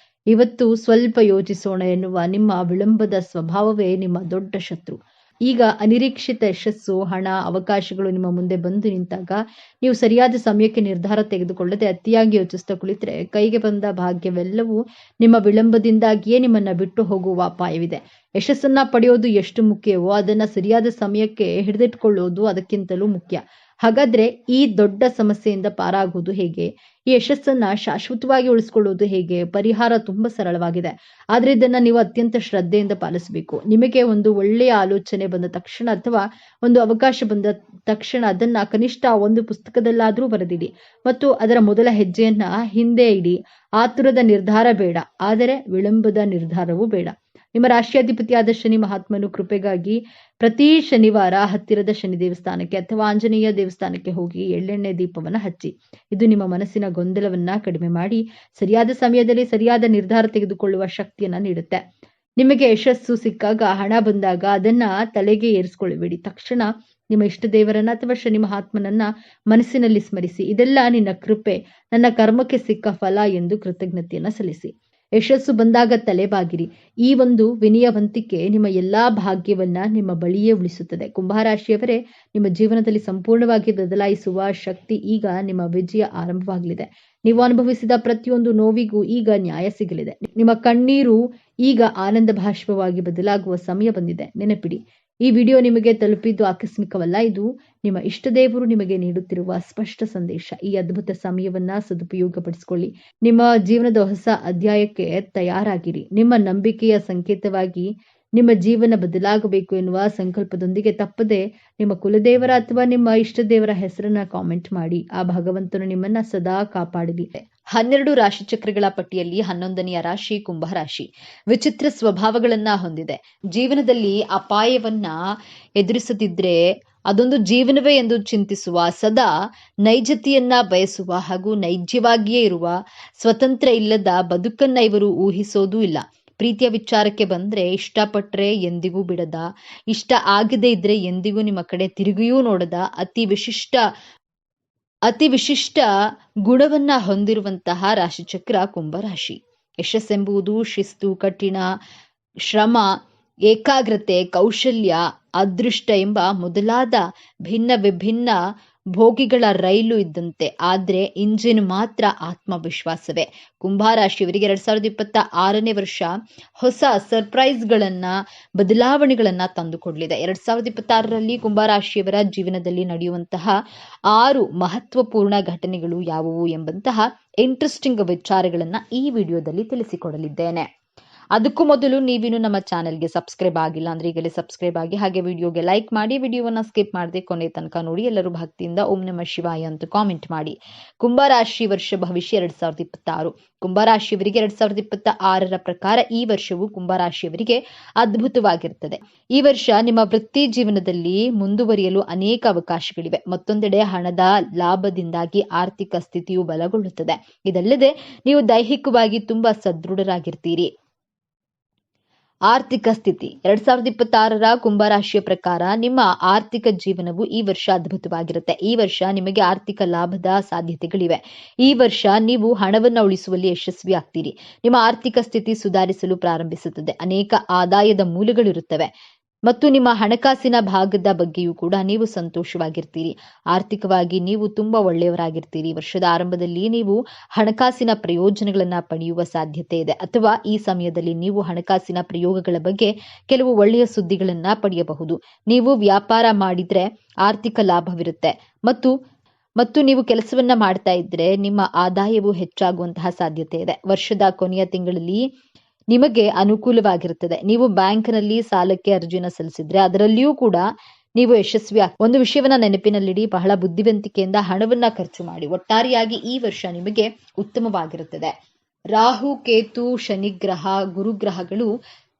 ಇವತ್ತು ಸ್ವಲ್ಪ ಯೋಚಿಸೋಣ ಎನ್ನುವ ನಿಮ್ಮ ವಿಳಂಬದ ಸ್ವಭಾವವೇ ನಿಮ್ಮ ದೊಡ್ಡ ಶತ್ರು. ಈಗ ಅನಿರೀಕ್ಷಿತ ಯಶಸ್ಸು, ಹಣ, ಅವಕಾಶಗಳು ನಿಮ್ಮ ಮುಂದೆ ಬಂದು ನಿಂತಾಗ ನೀವು ಸರಿಯಾದ ಸಮಯಕ್ಕೆ ನಿರ್ಧಾರ ತೆಗೆದುಕೊಳ್ಳದೆ ಅತಿಯಾಗಿ ಯೋಚಿಸ್ತಾ ಕುಳಿತರೆ ಕೈಗೆ ಬಂದ ಭಾಗ್ಯವೆಲ್ಲವೂ ನಿಮ್ಮ ವಿಳಂಬದಿಂದಾಗಿಯೇ ನಿಮ್ಮನ್ನ ಬಿಟ್ಟು ಹೋಗುವ ಅಪಾಯವಿದೆ. ಯಶಸ್ಸನ್ನ ಪಡೆಯೋದು ಎಷ್ಟು ಮುಖ್ಯವೋ ಅದನ್ನ ಸರಿಯಾದ ಸಮಯಕ್ಕೆ ಹಿಡಿದಿಟ್ಕೊಳ್ಳೋದು ಅದಕ್ಕಿಂತಲೂ ಮುಖ್ಯ. ಹಾಗಾದ್ರೆ ಈ ದೊಡ್ಡ ಸಮಸ್ಯೆಯಿಂದ ಪಾರಾಗುವುದು ಹೇಗೆ? ಈ ಯಶಸ್ಸನ್ನ ಶಾಶ್ವತವಾಗಿ ಉಳಿಸ್ಕೊಳ್ಳೋದು ಹೇಗೆ? ಪರಿಹಾರ ತುಂಬಾ ಸರಳವಾಗಿದೆ. ಆದ್ರೆ ಇದನ್ನ ನೀವು ಅತ್ಯಂತ ಶ್ರದ್ಧೆಯಿಂದ ಪಾಲಿಸಬೇಕು. ನಿಮಗೆ ಒಂದು ಒಳ್ಳೆಯ ಆಲೋಚನೆ ಬಂದ ತಕ್ಷಣ ಅಥವಾ ಒಂದು ಅವಕಾಶ ಬಂದ ತಕ್ಷಣ ಅದನ್ನ ಕನಿಷ್ಠ ಒಂದು ಪುಸ್ತಕದಲ್ಲಾದ್ರೂ ಬರೆದಿಡಿ ಮತ್ತು ಅದರ ಮೊದಲ ಹೆಜ್ಜೆಯನ್ನ ಹಿಂದೆ ಇಡಿ. ಆತುರದ ನಿರ್ಧಾರ ಬೇಡ, ಆದರೆ ವಿಳಂಬದ ನಿರ್ಧಾರವೂ ಬೇಡ. ನಿಮ್ಮ ರಾಶಿಯಾಧಿಪತಿಯಾದ ಶನಿ ಮಹಾತ್ಮನು ಕೃಪೆಗಾಗಿ ಪ್ರತಿ ಶನಿವಾರ ಹತ್ತಿರದ ಶನಿ ದೇವಸ್ಥಾನಕ್ಕೆ ಅಥವಾ ಆಂಜನೇಯ ದೇವಸ್ಥಾನಕ್ಕೆ ಹೋಗಿ ಎಳ್ಳೆಣ್ಣೆ ದೀಪವನ್ನ ಹಚ್ಚಿ. ಇದು ನಿಮ್ಮ ಮನಸ್ಸಿನ ಗೊಂದಲವನ್ನ ಕಡಿಮೆ ಮಾಡಿ ಸರಿಯಾದ ಸಮಯದಲ್ಲಿ ಸರಿಯಾದ ನಿರ್ಧಾರ ತೆಗೆದುಕೊಳ್ಳುವ ಶಕ್ತಿಯನ್ನ ನೀಡುತ್ತೆ. ನಿಮಗೆ ಯಶಸ್ಸು ಸಿಕ್ಕಾಗ, ಹಣ ಬಂದಾಗ ಅದನ್ನ ತಲೆಗೆ ಏರಿಸ್ಕೊಳ್ಳಬೇಡಿ. ತಕ್ಷಣ ನಿಮ್ಮ ಇಷ್ಟ ದೇವರನ್ನ ಅಥವಾ ಶನಿ ಮಹಾತ್ಮನನ್ನ ಮನಸ್ಸಿನಲ್ಲಿ ಸ್ಮರಿಸಿ. ಇದೆಲ್ಲ ನಿನ್ನ ಕೃಪೆ, ನನ್ನ ಕರ್ಮಕ್ಕೆ ಸಿಕ್ಕ ಫಲ ಎಂದು ಕೃತಜ್ಞತೆಯನ್ನ ಸಲ್ಲಿಸಿ. ಯಶಸ್ಸು ಬಂದಾಗ ತಲೆಬಾಗಿರಿ. ಈ ಒಂದು ವಿನಯವಂತಿಕೆ ನಿಮ್ಮ ಎಲ್ಲಾ ಭಾಗ್ಯವನ್ನ ನಿಮ್ಮ ಬಳಿಯೇ ಉಳಿಸುತ್ತದೆ. ಕುಂಭರಾಶಿಯವರೇ, ನಿಮ್ಮ ಜೀವನದಲ್ಲಿ ಸಂಪೂರ್ಣವಾಗಿ ಬದಲಾಯಿಸುವ ಶಕ್ತಿ ಈಗ ನಿಮ್ಮ ವಿಜಯ ಆರಂಭವಾಗಲಿದೆ. ನೀವು ಅನುಭವಿಸಿದ ಪ್ರತಿಯೊಂದು ನೋವಿಗೂ ಈಗ ನ್ಯಾಯ ಸಿಗಲಿದೆ. ನಿಮ್ಮ ಕಣ್ಣೀರು ಈಗ ಆನಂದ ಭಾಷ್ಪವಾಗಿ ಬದಲಾಗುವ ಸಮಯ ಬಂದಿದೆ. ನೆನಪಿಡಿ, ಈ ವಿಡಿಯೋ ನಿಮಗೆ ತಲುಪಿದ್ದು ಆಕಸ್ಮಿಕವಲ್ಲ. ಇದು ನಿಮ್ಮ ಇಷ್ಟ ದೇವರು ನಿಮಗೆ ನೀಡುತ್ತಿರುವ ಸ್ಪಷ್ಟ ಸಂದೇಶ. ಈ ಅದ್ಭುತ ಸಮಯವನ್ನ ಸದುಪಯೋಗಪಡಿಸಿಕೊಳ್ಳಿ. ನಿಮ್ಮ ಜೀವನದ ಹೊಸ ಅಧ್ಯಾಯಕ್ಕೆ ತಯಾರಾಗಿರಿ. ನಿಮ್ಮ ನಂಬಿಕೆಯ ಸಂಕೇತವಾಗಿ ನಿಮ್ಮ ಜೀವನ ಬದಲಾಗಬೇಕು ಎನ್ನುವ ಸಂಕಲ್ಪದೊಂದಿಗೆ ತಪ್ಪದೆ ನಿಮ್ಮ ಕುಲದೇವರ ಅಥವಾ ನಿಮ್ಮ ಇಷ್ಟ ದೇವರ ಹೆಸರನ್ನ ಕಾಮೆಂಟ್ ಮಾಡಿ. ಆ ಭಗವಂತನು ನಿಮ್ಮನ್ನ ಸದಾ ಕಾಪಾಡಲಿ. 12 ರಾಶಿ ಚಕ್ರಗಳ ಪಟ್ಟಿಯಲ್ಲಿ 11ನೆಯ ರಾಶಿ ಕುಂಭ ರಾಶಿ. ವಿಚಿತ್ರ ಸ್ವಭಾವಗಳನ್ನ ಹೊಂದಿದೆ. ಜೀವನದಲ್ಲಿ ಅಪಾಯವನ್ನ ಎದುರಿಸದಿದ್ರೆ ಅದೊಂದು ಜೀವನವೇ ಎಂದು ಚಿಂತಿಸುವ, ಸದಾ ನೈಜತೆಯನ್ನ ಬಯಸುವ ಹಾಗೂ ನೈಜವಾಗಿಯೇ ಇರುವ, ಸ್ವತಂತ್ರ ಇಲ್ಲದ ಬದುಕನ್ನ ಇವರು ಊಹಿಸೋದೂ ಇಲ್ಲ. ಪ್ರೀತಿಯ ವಿಚಾರಕ್ಕೆ ಬಂದ್ರೆ ಇಷ್ಟಪಟ್ರೆ ಎಂದಿಗೂ ಬಿಡದ, ಇಷ್ಟ ಆಗದೆ ಇದ್ರೆ ಎಂದಿಗೂ ನಿಮ್ಮ ಕಡೆ ತಿರುಗಿಯೂ ನೋಡದ, ಅತಿ ವಿಶಿಷ್ಟ ಗುಣವನ್ನ ಹೊಂದಿರುವಂತಹ ರಾಶಿಚಕ್ರ ಕುಂಭರಾಶಿ. ಯಶಸ್ಸೆಂಬುದು ಶಿಸ್ತು, ಕಠಿಣ ಶ್ರಮ, ಏಕಾಗ್ರತೆ, ಕೌಶಲ್ಯ, ಅದೃಷ್ಟ ಎಂಬ ಮೊದಲಾದ ಭಿನ್ನ ವಿಭಿನ್ನ ಭೋಗಿಗಳ ರೈಲು ಇದ್ದಂತೆ. ಆದ್ರೆ ಇಂಜಿನ್ ಮಾತ್ರ ಆತ್ಮವಿಶ್ವಾಸವೇ. ಕುಂಭರಾಶಿಯವರಿಗೆ 2026ನೇ ವರ್ಷ ಹೊಸ ಸರ್ಪ್ರೈಸ್ಗಳನ್ನ, ಬದಲಾವಣೆಗಳನ್ನ ತಂದುಕೊಡಲಿದೆ. 2026ರಲ್ಲಿ ಕುಂಭರಾಶಿಯವರ ಜೀವನದಲ್ಲಿ ನಡೆಯುವಂತಹ 6 ಮಹತ್ವಪೂರ್ಣ ಘಟನೆಗಳು ಯಾವುವು ಎಂಬಂತಹ ಇಂಟ್ರೆಸ್ಟಿಂಗ್ ವಿಚಾರಗಳನ್ನ ಈ ವಿಡಿಯೋದಲ್ಲಿ ತಿಳಿಸಿಕೊಡಲಿದ್ದೇನೆ. ಅದಕ್ಕೂ ಮೊದಲು ನೀವಿನ್ನು ನಮ್ಮ ಚಾನೆಲ್ಗೆ ಸಬ್ಸ್ಕ್ರೈಬ್ ಆಗಿಲ್ಲ ಅಂದ್ರೆ ಈಗಲೇ ಸಬ್ಸ್ಕ್ರೈಬ್ ಆಗಿ, ಹಾಗೆ ವಿಡಿಯೋಗೆ ಲೈಕ್ ಮಾಡಿ, ವಿಡಿಯೋವನ್ನ ಸ್ಕಿಪ್ ಮಾಡದೆ ಕೊನೆ ತನಕ ನೋಡಿ. ಎಲ್ಲರೂ ಭಕ್ತಿಯಿಂದ ಓಂ ನಮಃ ಶಿವಾಯ ಅಂತ ಕಾಮೆಂಟ್ ಮಾಡಿ. ಕುಂಭರಾಶಿ ವರ್ಷ ಭವಿಷ್ಯ 2026. ಕುಂಭರಾಶಿಯವರಿಗೆ 2026ರ ಪ್ರಕಾರ ಈ ವರ್ಷವು ಕುಂಭರಾಶಿಯವರಿಗೆ ಅದ್ಭುತವಾಗಿರುತ್ತದೆ. ಈ ವರ್ಷ ನಿಮ್ಮ ವೃತ್ತಿ ಜೀವನದಲ್ಲಿ ಮುಂದುವರಿಯಲು ಅನೇಕ ಅವಕಾಶಗಳಿವೆ. ಮತ್ತೊಂದೆಡೆ ಹಣದ ಲಾಭದಿಂದಾಗಿ ಆರ್ಥಿಕ ಸ್ಥಿತಿಯು ಬಲಗೊಳ್ಳುತ್ತದೆ. ಇದಲ್ಲದೆ ನೀವು ದೈಹಿಕವಾಗಿ ತುಂಬಾ ಸದೃಢರಾಗಿರ್ತೀರಿ. ಆರ್ಥಿಕ ಸ್ಥಿತಿ 2026ರ ಕುಂಭರಾಶಿಯ ಪ್ರಕಾರ ನಿಮ್ಮ ಆರ್ಥಿಕ ಜೀವನವು ಈ ವರ್ಷ ಅದ್ಭುತವಾಗಿರುತ್ತೆ. ಈ ವರ್ಷ ನಿಮಗೆ ಆರ್ಥಿಕ ಲಾಭದ ಸಾಧ್ಯತೆಗಳಿವೆ. ಈ ವರ್ಷ ನೀವು ಹಣವನ್ನು ಉಳಿಸುವಲ್ಲಿ ಯಶಸ್ವಿ ಆಗ್ತೀರಿ. ನಿಮ್ಮ ಆರ್ಥಿಕ ಸ್ಥಿತಿ ಸುಧಾರಿಸಲು ಪ್ರಾರಂಭಿಸುತ್ತದೆ. ಅನೇಕ ಆದಾಯದ ಮೂಲಗಳಿರುತ್ತವೆ ಮತ್ತು ನಿಮ್ಮ ಹಣಕಾಸಿನ ಭಾಗದ ಬಗ್ಗೆಯೂ ಕೂಡ ನೀವು ಸಂತೋಷವಾಗಿರ್ತೀರಿ. ಆರ್ಥಿಕವಾಗಿ ನೀವು ತುಂಬಾ ಒಳ್ಳೆಯವರಾಗಿರ್ತೀರಿ. ವರ್ಷದ ಆರಂಭದಲ್ಲಿ ನೀವು ಹಣಕಾಸಿನ ಪ್ರಯೋಜನಗಳನ್ನ ಪಡೆಯುವ ಸಾಧ್ಯತೆ ಇದೆ, ಅಥವಾ ಈ ಸಮಯದಲ್ಲಿ ನೀವು ಹಣಕಾಸಿನ ಪ್ರಯೋಗಗಳ ಬಗ್ಗೆ ಕೆಲವು ಒಳ್ಳೆಯ ಸುದ್ದಿಗಳನ್ನ ಪಡೆಯಬಹುದು. ನೀವು ವ್ಯಾಪಾರ ಮಾಡಿದ್ರೆ ಆರ್ಥಿಕ ಲಾಭವಿರುತ್ತೆ ಮತ್ತು ನೀವು ಕೆಲಸವನ್ನ ಮಾಡ್ತಾ ಇದ್ರೆ ನಿಮ್ಮ ಆದಾಯವು ಹೆಚ್ಚಾಗುವಂತಹ ಸಾಧ್ಯತೆ ಇದೆ. ವರ್ಷದ ಕೊನೆಯ ತಿಂಗಳಲ್ಲಿ ನಿಮಗೆ ಅನುಕೂಲವಾಗಿರುತ್ತದೆ. ನೀವು ಬ್ಯಾಂಕ್ನಲ್ಲಿ ಸಾಲಕ್ಕೆ ಅರ್ಜಿಯನ್ನು ಸಲ್ಲಿಸಿದ್ರೆ ಅದರಲ್ಲಿಯೂ ಕೂಡ ನೀವು ಯಶಸ್ವಿ ಒಂದು ವಿಷಯವನ್ನ ನೆನಪಿನಲ್ಲಿಡಿ, ಬಹಳ ಬುದ್ಧಿವಂತಿಕೆಯಿಂದ ಹಣವನ್ನ ಖರ್ಚು ಮಾಡಿ. ಒಟ್ಟಾರೆಯಾಗಿ ಈ ವರ್ಷ ನಿಮಗೆ ಉತ್ತಮವಾಗಿರುತ್ತದೆ. ರಾಹು, ಕೇತು, ಶನಿಗ್ರಹ, ಗುರುಗ್ರಹಗಳು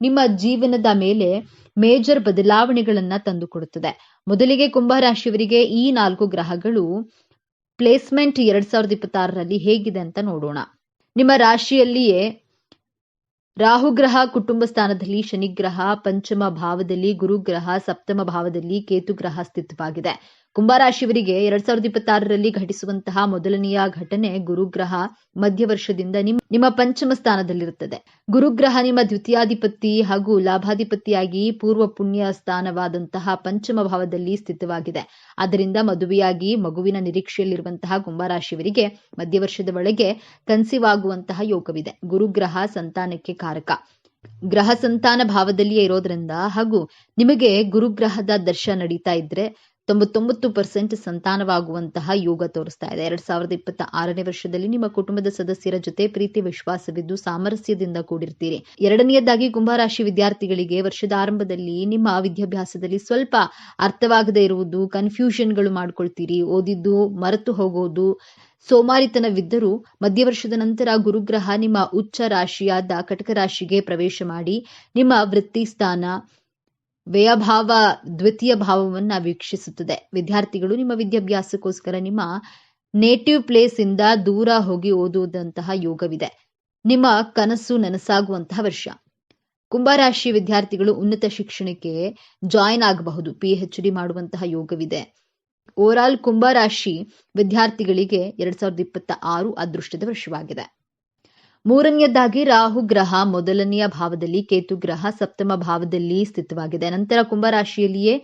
ನಿಮ್ಮ ಜೀವನದ ಮೇಲೆ ಮೇಜರ್ ಬದಲಾವಣೆಗಳನ್ನ ತಂದುಕೊಡುತ್ತದೆ. ಮೊದಲಿಗೆ ಕುಂಭರಾಶಿಯವರಿಗೆ ಈ 4 ಗ್ರಹಗಳು ಪ್ಲೇಸ್ಮೆಂಟ್ 2026ರಲ್ಲಿ ಹೇಗಿದೆ ಅಂತ ನೋಡೋಣ. ನಿಮ್ಮ ರಾಶಿಯಲ್ಲಿಯೇ ರಾಹುಗ್ರಹ ಕುಟುಂಬ ಸ್ಥಾನದಲ್ಲಿ, ಶನಿಗ್ರಹ ಪಂಚಮ ಭಾವದಲ್ಲಿ, ಗುರುಗ್ರಹ ಸಪ್ತಮ ಭಾವದಲ್ಲಿ, ಕೇತುಗ್ರಹ ಸ್ಥಿತವಾಗಿದೆ. ಕುಂಭರಾಶಿಯವರಿಗೆ 2026ರಲ್ಲಿ ಘಟಿಸುವಂತಹ ಮೊದಲನೆಯ ಘಟನೆ ಗುರುಗ್ರಹ ಮಧ್ಯವರ್ಷದಿಂದ ನಿಮ್ಮ ಪಂಚಮ ಸ್ಥಾನದಲ್ಲಿರುತ್ತದೆ. ಗುರುಗ್ರಹ ನಿಮ್ಮ ದ್ವಿತೀಯಾಧಿಪತಿ ಹಾಗೂ ಲಾಭಾಧಿಪತಿಯಾಗಿ ಪೂರ್ವ ಪುಣ್ಯ ಸ್ಥಾನವಾದಂತಹ ಪಂಚಮ ಭಾವದಲ್ಲಿ ಸ್ಥಿತವಾಗಿದೆ. ಆದ್ದರಿಂದ ಮದುವೆಯಾಗಿ ಮಗುವಿನ ನಿರೀಕ್ಷೆಯಲ್ಲಿರುವಂತಹ ಕುಂಭರಾಶಿಯವರಿಗೆ ಮಧ್ಯವರ್ಷದ ಒಳಗೆ ಕನ್ಸೀವ್ ಆಗುವಂತಹ ಯೋಗವಿದೆ. ಗುರುಗ್ರಹ ಸಂತಾನಕ್ಕೆ ಕಾರಕ. ಗ್ರಹ ಸಂತಾನ ಭಾವದಲ್ಲಿಯೇ ಇರೋದ್ರಿಂದ ಹಾಗೂ ನಿಮಗೆ ಗುರುಗ್ರಹದ ದರ್ಶ ನಡೀತಾ ಇದ್ರೆ 99% ಸಂತಾನವಾಗುವಂತಹ ಯೋಗ ತೋರಿಸ್ತಾ ಇದೆ. 2026ನೇ ವರ್ಷದಲ್ಲಿ ನಿಮ್ಮ ಕುಟುಂಬದ ಸದಸ್ಯರ ಜೊತೆ ಪ್ರೀತಿ ವಿಶ್ವಾಸವಿದ್ದು ಸಾಮರಸ್ಯದಿಂದ ಕೂಡಿರ್ತೀರಿ. ಎರಡನೆಯದಾಗಿ ಕುಂಭರಾಶಿ ವಿದ್ಯಾರ್ಥಿಗಳಿಗೆ ವರ್ಷದ ಆರಂಭದಲ್ಲಿ ನಿಮ್ಮ ವಿದ್ಯಾಭ್ಯಾಸದಲ್ಲಿ ಸ್ವಲ್ಪ ಅರ್ಥವಾಗದೇ ಇರುವುದು, ಕನ್ಫ್ಯೂಷನ್ಗಳು ಮಾಡ್ಕೊಳ್ತೀರಿ, ಓದಿದ್ದು ಮರೆತು ಹೋಗೋದು, ಸೋಮಾರಿತನವಿದ್ದರೂ ಮಧ್ಯವರ್ಷದ ನಂತರ ಗುರುಗ್ರಹ ನಿಮ್ಮ ಉಚ್ಚ ರಾಶಿಯಾದ ಕಟಕ ರಾಶಿಗೆ ಪ್ರವೇಶ ಮಾಡಿ ನಿಮ್ಮ ವೃತ್ತಿ ಸ್ಥಾನ ವ್ಯಯಭಾವ ದ್ವಿತೀಯ ಭಾವವನ್ನ ವೀಕ್ಷಿಸುತ್ತದೆ. ವಿದ್ಯಾರ್ಥಿಗಳು ನಿಮ್ಮ ವಿದ್ಯಾಭ್ಯಾಸಕ್ಕೋಸ್ಕರ ನಿಮ್ಮ ನೇಟಿವ್ ಪ್ಲೇಸ್ ಇಂದ ದೂರ ಹೋಗಿ ಓದುವಂತಹ ಯೋಗವಿದೆ. ನಿಮ್ಮ ಕನಸು ನನಸಾಗುವಂತಹ ವರ್ಷ. ಕುಂಭರಾಶಿ ವಿದ್ಯಾರ್ಥಿಗಳು ಉನ್ನತ ಶಿಕ್ಷಣಕ್ಕೆ ಜಾಯಿನ್ ಆಗಬಹುದು. PhD ಮಾಡುವಂತಹ ಯೋಗವಿದೆ. ಓವರಾಲ್ ಕುಂಭರಾಶಿ ವಿದ್ಯಾರ್ಥಿಗಳಿಗೆ 2026 ಅದೃಷ್ಟದ ವರ್ಷವಾಗಿದೆ. ಮೂರನೆಯದಾಗಿ ರಾಹು ಗ್ರಹ ಮೊದಲನೆಯ ಭಾವದಲ್ಲಿ, ಕೇತು ಗ್ರಹ ಸಪ್ತಮ ಭಾವದಲ್ಲಿ ಸ್ಥಿತವಾಗಿದೆ. ನಂತರ ಕುಂಭರಾಶಿಯಲ್ಲಿಯೇ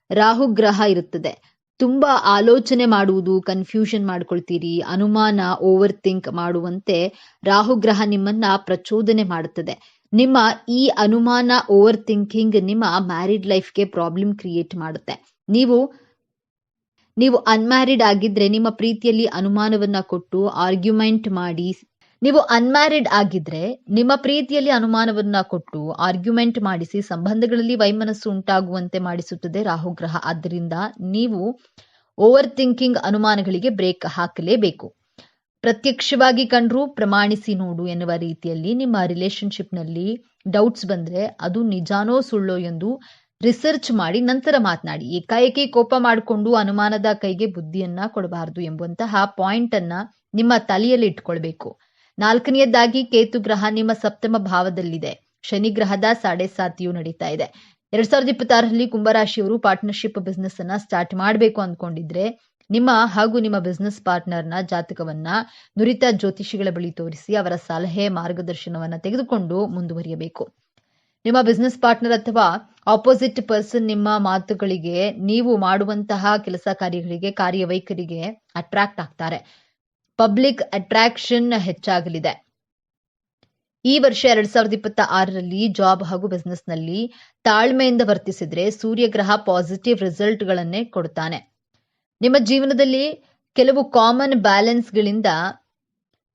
ರಾಹು ಗ್ರಹ ಇರುತ್ತದೆ. ತುಂಬಾ ಆಲೋಚನೆ ಮಾಡುವುದು, ಕನ್ಫ್ಯೂಷನ್ ಮಾಡ್ಕೊಳ್ತೀರಿ, ಅನುಮಾನ, ಓವರ್ ಥಿಂಕ್ ಮಾಡುವಂತೆ ರಾಹು ಗ್ರಹ ನಿಮ್ಮನ್ನ ಪ್ರಚೋದನೆ ಮಾಡುತ್ತದೆ. ನಿಮ್ಮ ಈ ಅನುಮಾನ ಓವರ್ ಥಿಂಕಿಂಗ್ ನಿಮ್ಮ ಮ್ಯಾರಿಡ್ ಲೈಫ್ಗೆ ಪ್ರಾಬ್ಲಮ್ ಕ್ರಿಯೇಟ್ ಮಾಡುತ್ತೆ. ನೀವು ಅನ್ಮ್ಯಾರಿಡ್ ಆಗಿದ್ರೆ ನಿಮ್ಮ ಪ್ರೀತಿಯಲ್ಲಿ ಅನುಮಾನವನ್ನ ಕೊಟ್ಟು ಆರ್ಗ್ಯುಮೆಂಟ್ ಮಾಡಿ ಮಾಡಿಸಿ ಸಂಬಂಧಗಳಲ್ಲಿ ವೈಮನಸ್ಸು ಉಂಟಾಗುವಂತೆ ಮಾಡಿಸುತ್ತದೆ ರಾಹುಗ್ರಹ. ಆದ್ದರಿಂದ ನೀವು ಓವರ್ ಥಿಂಕಿಂಗ್ ಅನುಮಾನಗಳಿಗೆ ಬ್ರೇಕ್ ಹಾಕಲೇಬೇಕು. ಪ್ರತ್ಯಕ್ಷವಾಗಿ ಕಂಡ್ರೂ ಪ್ರಮಾಣಿಸಿ ನೋಡು ಎನ್ನುವ ರೀತಿಯಲ್ಲಿ ನಿಮ್ಮ ರಿಲೇಶನ್ಶಿಪ್ನಲ್ಲಿ ಡೌಟ್ಸ್ ಬಂದ್ರೆ ಅದು ನಿಜಾನೋ ಸುಳ್ಳೋ ಎಂದು ರಿಸರ್ಚ್ ಮಾಡಿ ನಂತರ ಮಾತನಾಡಿ. ಏಕಾಏಕಿ ಕೋಪ ಮಾಡಿಕೊಂಡು ಅನುಮಾನದ ಕೈಗೆ ಬುದ್ಧಿಯನ್ನ ಕೊಡಬಾರದು ಎಂಬಂತಹ ಪಾಯಿಂಟ್ ಅನ್ನ ನಿಮ್ಮ ತಲೆಯಲ್ಲಿ ಇಟ್ಕೊಳ್ಬೇಕು. 4ನೇದಾಗಿ ಕೇತು ಗ್ರಹ ನಿಮ್ಮ ಸಪ್ತಮ ಭಾವದಲ್ಲಿದೆ. ಶನಿ ಗ್ರಹದ 7.5 ನಡೀತಾ ಇದೆ. 2026ರಲ್ಲಿ ಕುಂಭರಾಶಿಯವರು ಪಾರ್ಟ್ನರ್ಶಿಪ್ ಬಿಸ್ನೆಸ್ ಅನ್ನ ಸ್ಟಾರ್ಟ್ ಮಾಡಬೇಕು ಅಂದ್ಕೊಂಡಿದ್ರೆ ನಿಮ್ಮ ಹಾಗೂ ನಿಮ್ಮ ಬಿಸ್ನೆಸ್ ಪಾರ್ಟ್ನರ್ನ ಜಾತಕವನ್ನ ನುರಿತ ಜ್ಯೋತಿಷಿಗಳ ಬಳಿ ತೋರಿಸಿ ಅವರ ಸಲಹೆ ಮಾರ್ಗದರ್ಶನವನ್ನ ತೆಗೆದುಕೊಂಡು ಮುಂದುವರಿಯಬೇಕು. ನಿಮ್ಮ ಬಿಸ್ನೆಸ್ ಪಾರ್ಟ್ನರ್ ಅಥವಾ ಆಪೋಸಿಟ್ ಪರ್ಸನ್ ನಿಮ್ಮ ಮಾತುಗಳಿಗೆ, ನೀವು ಮಾಡುವಂತಹ ಕೆಲಸ ಕಾರ್ಯಗಳಿಗೆ, ಕಾರ್ಯವೈಖರಿಗೆ ಅಟ್ರಾಕ್ಟ್ ಆಗ್ತಾರೆ. ಪಬ್ಲಿಕ್ ಅಟ್ರಾಕ್ಷನ್ ಹೆಚ್ಚಾಗಲಿದೆ. ಈ ವರ್ಷ 2026ರಲ್ಲಿ ಜಾಬ್ ಹಾಗೂ ಬಿಸ್ನೆಸ್ ನಲ್ಲಿ ತಾಳ್ಮೆಯಿಂದ ವರ್ತಿಸಿದ್ರೆ ಸೂರ್ಯಗ್ರಹ ಪಾಸಿಟಿವ್ ರಿಸಲ್ಟ್ ಗಳನ್ನೇ ಕೊಡ್ತಾನೆ. ನಿಮ್ಮ ಜೀವನದಲ್ಲಿ ಕೆಲವು ಕಾಮನ್ ಬ್ಯಾಲೆನ್ಸ್ ಗಳಿಂದ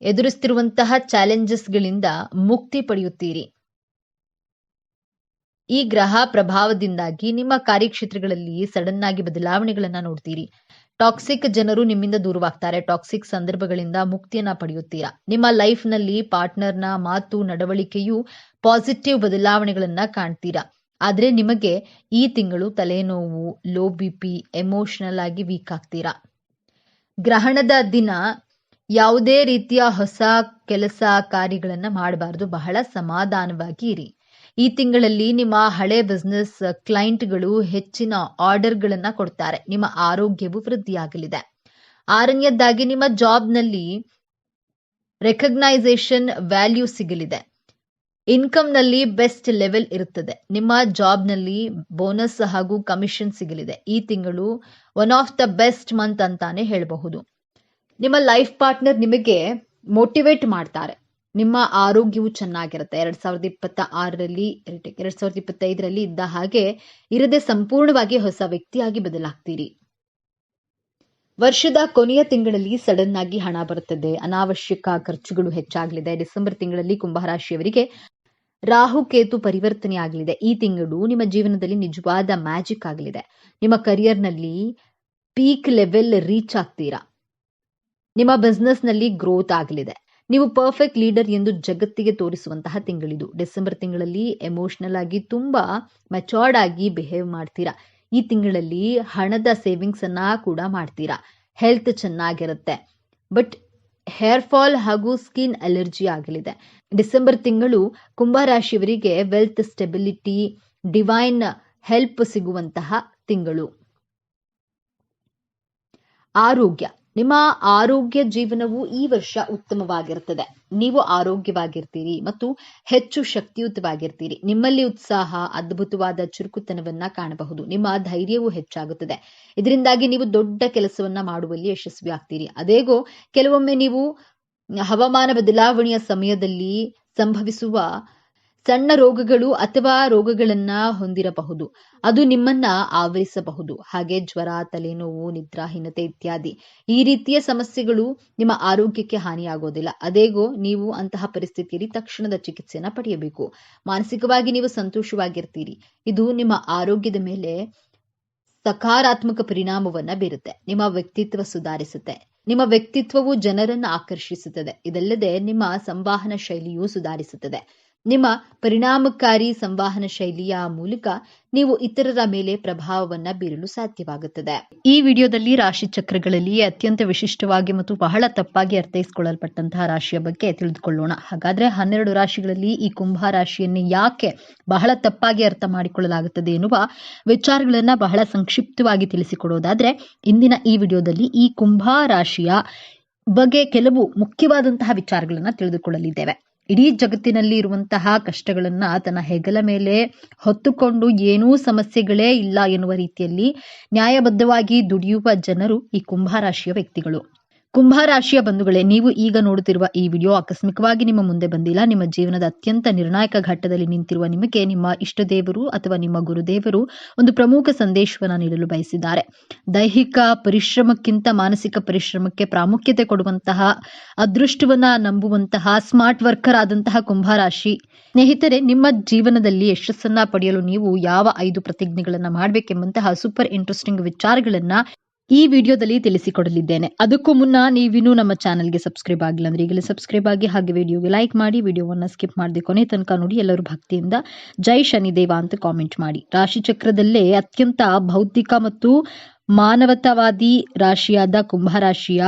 ಎದುರಿಸುತ್ತಿರುವಂತಹ ಚಾಲೆಂಜಸ್ ಗಳಿಂದ ಮುಕ್ತಿ ಪಡೆಯುತ್ತೀರಿ. ಈ ಗ್ರಹ ಪ್ರಭಾವದಿಂದಾಗಿ ನಿಮ್ಮ ಕಾರ್ಯಕ್ಷೇತ್ರಗಳಲ್ಲಿ ಸಡನ್ ಆಗಿ ಬದಲಾವಣೆಗಳನ್ನ ನೋಡ್ತೀರಿ. ಟಾಕ್ಸಿಕ್ ಜನರು ನಿಮ್ಮಿಂದ ದೂರವಾಗ್ತಾರೆ. ಟಾಕ್ಸಿಕ್ ಸಂದರ್ಭಗಳಿಂದ ಮುಕ್ತಿಯನ್ನ ಪಡೆಯುತ್ತೀರಾ. ನಿಮ್ಮ ಲೈಫ್ ನಲ್ಲಿ ಪಾರ್ಟ್ನರ್ನ ಮಾತು, ನಡವಳಿಕೆಯು ಪಾಸಿಟಿವ್ ಬದಲಾವಣೆಗಳನ್ನ ಕಾಣ್ತೀರಾ. ಆದ್ರೆ ನಿಮಗೆ ಈ ತಿಂಗಳು ತಲೆನೋವು, ಲೋ ಬಿಪಿ, ಎಮೋಷನಲ್ ಆಗಿ ವೀಕ್ ಆಗ್ತೀರಾ. ಗ್ರಹಣದ ದಿನ ಯಾವುದೇ ರೀತಿಯ ಹೊಸ ಕೆಲಸ ಕಾರ್ಯಗಳನ್ನ ಮಾಡಬಾರದು. ಬಹಳ ಸಮಾಧಾನವಾಗಿ ಇರಿ. ಈ ತಿಂಗಳಲ್ಲಿ ನಿಮ್ಮ ಹಳೆ ಬಿಸ್ನೆಸ್ ಕ್ಲೈಂಟ್ಗಳು ಹೆಚ್ಚಿನ ಆರ್ಡರ್ಗಳನ್ನ ಕೊಡ್ತಾರೆ. ನಿಮ್ಮ ಆರೋಗ್ಯವು ವೃದ್ಧಿಯಾಗಲಿದೆ. 6ನೇದಾಗಿ ನಿಮ್ಮ ಜಾಬ್ನಲ್ಲಿ ರೆಕಗ್ನೈಸೇಷನ್ ವ್ಯಾಲ್ಯೂ ಸಿಗಲಿದೆ. ಇನ್ಕಮ್ ನಲ್ಲಿ ಬೆಸ್ಟ್ ಲೆವೆಲ್ ಇರುತ್ತದೆ. ನಿಮ್ಮ ಜಾಬ್ನಲ್ಲಿ ಬೋನಸ್ ಹಾಗೂ ಕಮಿಷನ್ ಸಿಗಲಿದೆ. ಈ ತಿಂಗಳು one of the best month ಅಂತಾನೆ ಹೇಳಬಹುದು. ನಿಮ್ಮ ಲೈಫ್ ಪಾರ್ಟ್ನರ್ ನಿಮಗೆ ಮೋಟಿವೇಟ್ ಮಾಡ್ತಾರೆ. ನಿಮ್ಮ ಆರೋಗ್ಯವು ಚೆನ್ನಾಗಿರುತ್ತೆ. 2026ರಲ್ಲಿ 2025ರಲ್ಲಿ ಇದ್ದ ಹಾಗೆ ಇರದೆ ಸಂಪೂರ್ಣವಾಗಿ ಹೊಸ ವ್ಯಕ್ತಿಯಾಗಿ ಬದಲಾಗ್ತೀರಿ. ವರ್ಷದ ಕೊನೆಯ ತಿಂಗಳಲ್ಲಿ ಸಡನ್ ಆಗಿ ಹಣ ಬರುತ್ತದೆ. ಅನಾವಶ್ಯಕ ಖರ್ಚುಗಳು ಹೆಚ್ಚಾಗಲಿದೆ. ಡಿಸೆಂಬರ್ ತಿಂಗಳಲ್ಲಿ ಕುಂಭರಾಶಿಯವರಿಗೆ ರಾಹು ಕೇತು ಪರಿವರ್ತನೆ ಆಗಲಿದೆ. ಈ ತಿಂಗಳು ನಿಮ್ಮ ಜೀವನದಲ್ಲಿ ನಿಜವಾದ ಮ್ಯಾಜಿಕ್ ಆಗಲಿದೆ. ನಿಮ್ಮ ಕರಿಯರ್ನಲ್ಲಿ ಪೀಕ್ ಲೆವೆಲ್ ರೀಚ್ ಆಗ್ತೀರಾ. ನಿಮ್ಮ ಬಿಸ್ನೆಸ್ ನಲ್ಲಿ ಗ್ರೋತ್ ಆಗಲಿದೆ. ನೀವು ಪರ್ಫೆಕ್ಟ್ ಲೀಡರ್ ಎಂದು ಜಗತ್ತಿಗೆ ತೋರಿಸುವಂತಹ ತಿಂಗಳಿದು. ಡಿಸೆಂಬರ್ ತಿಂಗಳಲ್ಲಿ ಎಮೋಷನಲ್ ಆಗಿ ತುಂಬಾ ಮೆಚೋರ್ಡ್ ಆಗಿ ಬಿಹೇವ್ ಮಾಡ್ತೀರಾ. ಈ ತಿಂಗಳಲ್ಲಿ ಹಣದ ಸೇವಿಂಗ್ಸ್ ಅನ್ನ ಕೂಡ ಮಾಡ್ತೀರಾ. ಹೆಲ್ತ್ ಚೆನ್ನಾಗಿರುತ್ತೆ. ಬಟ್ ಹೇರ್ ಫಾಲ್ ಹಾಗೂ ಸ್ಕಿನ್ ಅಲರ್ಜಿ ಆಗಲಿದೆ. ಡಿಸೆಂಬರ್ ತಿಂಗಳು ಕುಂಭರಾಶಿಯವರಿಗೆ ವೆಲ್ತ್ ಸ್ಟೆಬಿಲಿಟಿ, ಡಿವೈನ್ ಹೆಲ್ಪ್ ಸಿಗುವಂತಹ ತಿಂಗಳು. ಆರೋಗ್ಯ, ನಿಮ್ಮ ಆರೋಗ್ಯ ಜೀವನವು ಈ ವರ್ಷ ಉತ್ತಮವಾಗಿರುತ್ತದೆ. ನೀವು ಆರೋಗ್ಯವಾಗಿರ್ತೀರಿ ಮತ್ತು ಹೆಚ್ಚು ಶಕ್ತಿಯುತವಾಗಿರ್ತೀರಿ. ನಿಮ್ಮಲ್ಲಿ ಉತ್ಸಾಹ, ಅದ್ಭುತವಾದ ಚುರುಕುತನವನ್ನ ಕಾಣಬಹುದು. ನಿಮ್ಮ ಧೈರ್ಯವು ಹೆಚ್ಚಾಗುತ್ತದೆ. ಇದರಿಂದಾಗಿ ನೀವು ದೊಡ್ಡ ಕೆಲಸವನ್ನ ಮಾಡುವಲ್ಲಿ ಯಶಸ್ವಿ ಆಗ್ತೀರಿ. ಅದೇಗೋ ಕೆಲವೊಮ್ಮೆ ನೀವು ಹವಾಮಾನ ಬದಲಾವಣೆಯ ಸಮಯದಲ್ಲಿ ಸಂಭವಿಸುವ ಸಣ್ಣ ರೋಗಗಳು ಅಥವಾ ರೋಗಗಳನ್ನ ಹೊಂದಿರಬಹುದು. ಅದು ನಿಮ್ಮನ್ನ ಆವರಿಸಬಹುದು. ಹಾಗೆ ಜ್ವರ, ತಲೆನೋವು, ನಿದ್ರಾಹೀನತೆ ಇತ್ಯಾದಿ ಈ ರೀತಿಯ ಸಮಸ್ಯೆಗಳು ನಿಮ್ಮ ಆರೋಗ್ಯಕ್ಕೆ ಹಾನಿಯಾಗೋದಿಲ್ಲ. ಅದೇಗೋ ನೀವು ಅಂತಹ ಪರಿಸ್ಥಿತಿಯಲ್ಲಿ ತಕ್ಷಣದ ಚಿಕಿತ್ಸೆಯನ್ನ ಪಡೆಯಬೇಕು. ಮಾನಸಿಕವಾಗಿ ನೀವು ಸಂತೋಷವಾಗಿರ್ತೀರಿ. ಇದು ನಿಮ್ಮ ಆರೋಗ್ಯದ ಮೇಲೆ ಸಕಾರಾತ್ಮಕ ಪರಿಣಾಮವನ್ನ ಬೀರುತ್ತೆ. ನಿಮ್ಮ ವ್ಯಕ್ತಿತ್ವ ಸುಧಾರಿಸುತ್ತೆ. ನಿಮ್ಮ ವ್ಯಕ್ತಿತ್ವವು ಜನರನ್ನು ಆಕರ್ಷಿಸುತ್ತದೆ. ಇದಲ್ಲದೆ ನಿಮ್ಮ ಸಂವಹನ ಶೈಲಿಯು ಸುಧಾರಿಸುತ್ತದೆ. ನಿಮ್ಮ ಪರಿಣಾಮಕಾರಿ ಸಂವಹನ ಶೈಲಿಯ ಮೂಲಕ ನೀವು ಇತರರ ಮೇಲೆ ಪ್ರಭಾವವನ್ನ ಬೀರಲು ಸಾಧ್ಯವಾಗುತ್ತದೆ. ಈ ವಿಡಿಯೋದಲ್ಲಿ ರಾಶಿ ಚಕ್ರಗಳಲ್ಲಿ ಅತ್ಯಂತ ವಿಶಿಷ್ಟವಾಗಿ ಮತ್ತು ಬಹಳ ತಪ್ಪಾಗಿ ಅರ್ಥೈಸಿಕೊಳ್ಳಲ್ಪಟ್ಟಂತಹ ರಾಶಿಯ ಬಗ್ಗೆ ತಿಳಿದುಕೊಳ್ಳೋಣ. ಹಾಗಾದ್ರೆ 12 ರಾಶಿಗಳಲ್ಲಿ ಈ ಕುಂಭ ರಾಶಿಯನ್ನು ಯಾಕೆ ಬಹಳ ತಪ್ಪಾಗಿ ಅರ್ಥ ಮಾಡಿಕೊಳ್ಳಲಾಗುತ್ತದೆ ಎನ್ನುವ ವಿಚಾರಗಳನ್ನ ಬಹಳ ಸಂಕ್ಷಿಪ್ತವಾಗಿ ತಿಳಿಸಿಕೊಡೋದಾದ್ರೆ, ಇಂದಿನ ಈ ವಿಡಿಯೋದಲ್ಲಿ ಈ ಕುಂಭ ರಾಶಿಯ ಬಗ್ಗೆ ಕೆಲವು ಮುಖ್ಯವಾದಂತಹ ವಿಚಾರಗಳನ್ನ ತಿಳಿದುಕೊಳ್ಳಲಿದ್ದೇವೆ. ಇಡೀ ಜಗತ್ತಿನಲ್ಲಿ ಇರುವಂತಹ ಕಷ್ಟಗಳನ್ನ ತನ್ನ ಹೆಗಲ ಮೇಲೆ ಹೊತ್ತುಕೊಂಡು ಏನೂ ಸಮಸ್ಯೆಗಳೇ ಇಲ್ಲ ಎನ್ನುವ ರೀತಿಯಲ್ಲಿ ನ್ಯಾಯಬದ್ಧವಾಗಿ ದುಡಿಯುವ ಜನರು ಈ ಕುಂಭರಾಶಿಯ ವ್ಯಕ್ತಿಗಳು. ಕುಂಭರಾಶಿಯ ಬಂಧುಗಳೇ, ನೀವು ಈಗ ನೋಡುತ್ತಿರುವ ಈ ವಿಡಿಯೋ ಆಕಸ್ಮಿಕವಾಗಿ ನಿಮ್ಮ ಮುಂದೆ ಬಂದಿಲ್ಲ. ನಿಮ್ಮ ಜೀವನದ ಅತ್ಯಂತ ನಿರ್ಣಾಯಕ ಘಟ್ಟದಲ್ಲಿ ನಿಂತಿರುವ ನಿಮಗೆ ನಿಮ್ಮ ಇಷ್ಟ ದೇವರು ಅಥವಾ ನಿಮ್ಮ ಗುರುದೇವರು ಒಂದು ಪ್ರಮುಖ ಸಂದೇಶವನ್ನು ನೀಡಲು ಬಯಸಿದ್ದಾರೆ. ದೈಹಿಕ ಪರಿಶ್ರಮಕ್ಕಿಂತ ಮಾನಸಿಕ ಪರಿಶ್ರಮಕ್ಕೆ ಪ್ರಾಮುಖ್ಯತೆ ಕೊಡುವಂತಹ, ಅದೃಷ್ಟವನ್ನ ನಂಬುವಂತಹ ಸ್ಮಾರ್ಟ್ ವರ್ಕರ್ ಆದಂತಹ ಕುಂಭರಾಶಿ ಸ್ನೇಹಿತರೆ, ನಿಮ್ಮ ಜೀವನದಲ್ಲಿ ಯಶಸ್ಸನ್ನ ಪಡೆಯಲು ನೀವು ಯಾವ 5 ಪ್ರತಿಜ್ಞೆಗಳನ್ನ ಮಾಡಬೇಕೆಂಬಂತಹ ಸೂಪರ್ ಇಂಟ್ರೆಸ್ಟಿಂಗ್ ವಿಚಾರಗಳನ್ನ ಈ ವಿಡಿಯೋದಲ್ಲಿ ತಿಳಿಸಿಕೊಡಲಿದ್ದೇನೆ. ಅದಕ್ಕೂ ಮುನ್ನ ನೀವಿನ್ನೂ ನಮ್ಮ ಚಾನೆಲ್ಗೆ ಸಬ್ಸ್ಕ್ರೈಬ್ ಆಗಿಲ್ಲ ಅಂದ್ರೆ ಈಗಲೇ ಸಬ್ಸ್ಕ್ರೈಬ್ ಆಗಿ, ಹಾಗೆ ವಿಡಿಯೋಗೆ ಲೈಕ್ ಮಾಡಿ, ವಿಡಿಯೋವನ್ನ ಸ್ಕಿಪ್ ಮಾಡದೆ ಕೊನೆ ತನಕ ನೋಡಿ. ಎಲ್ಲರೂ ಭಕ್ತಿಯಿಂದ ಜೈ ಶನಿದೇವ ಅಂತ ಕಾಮೆಂಟ್ ಮಾಡಿ. ರಾಶಿ ಚಕ್ರದಲ್ಲೇ ಅತ್ಯಂತ ಬೌದ್ಧಿಕ ಮತ್ತು ಮಾನವತಾವಾದಿ ರಾಶಿಯಾದ ಕುಂಭರಾಶಿಯ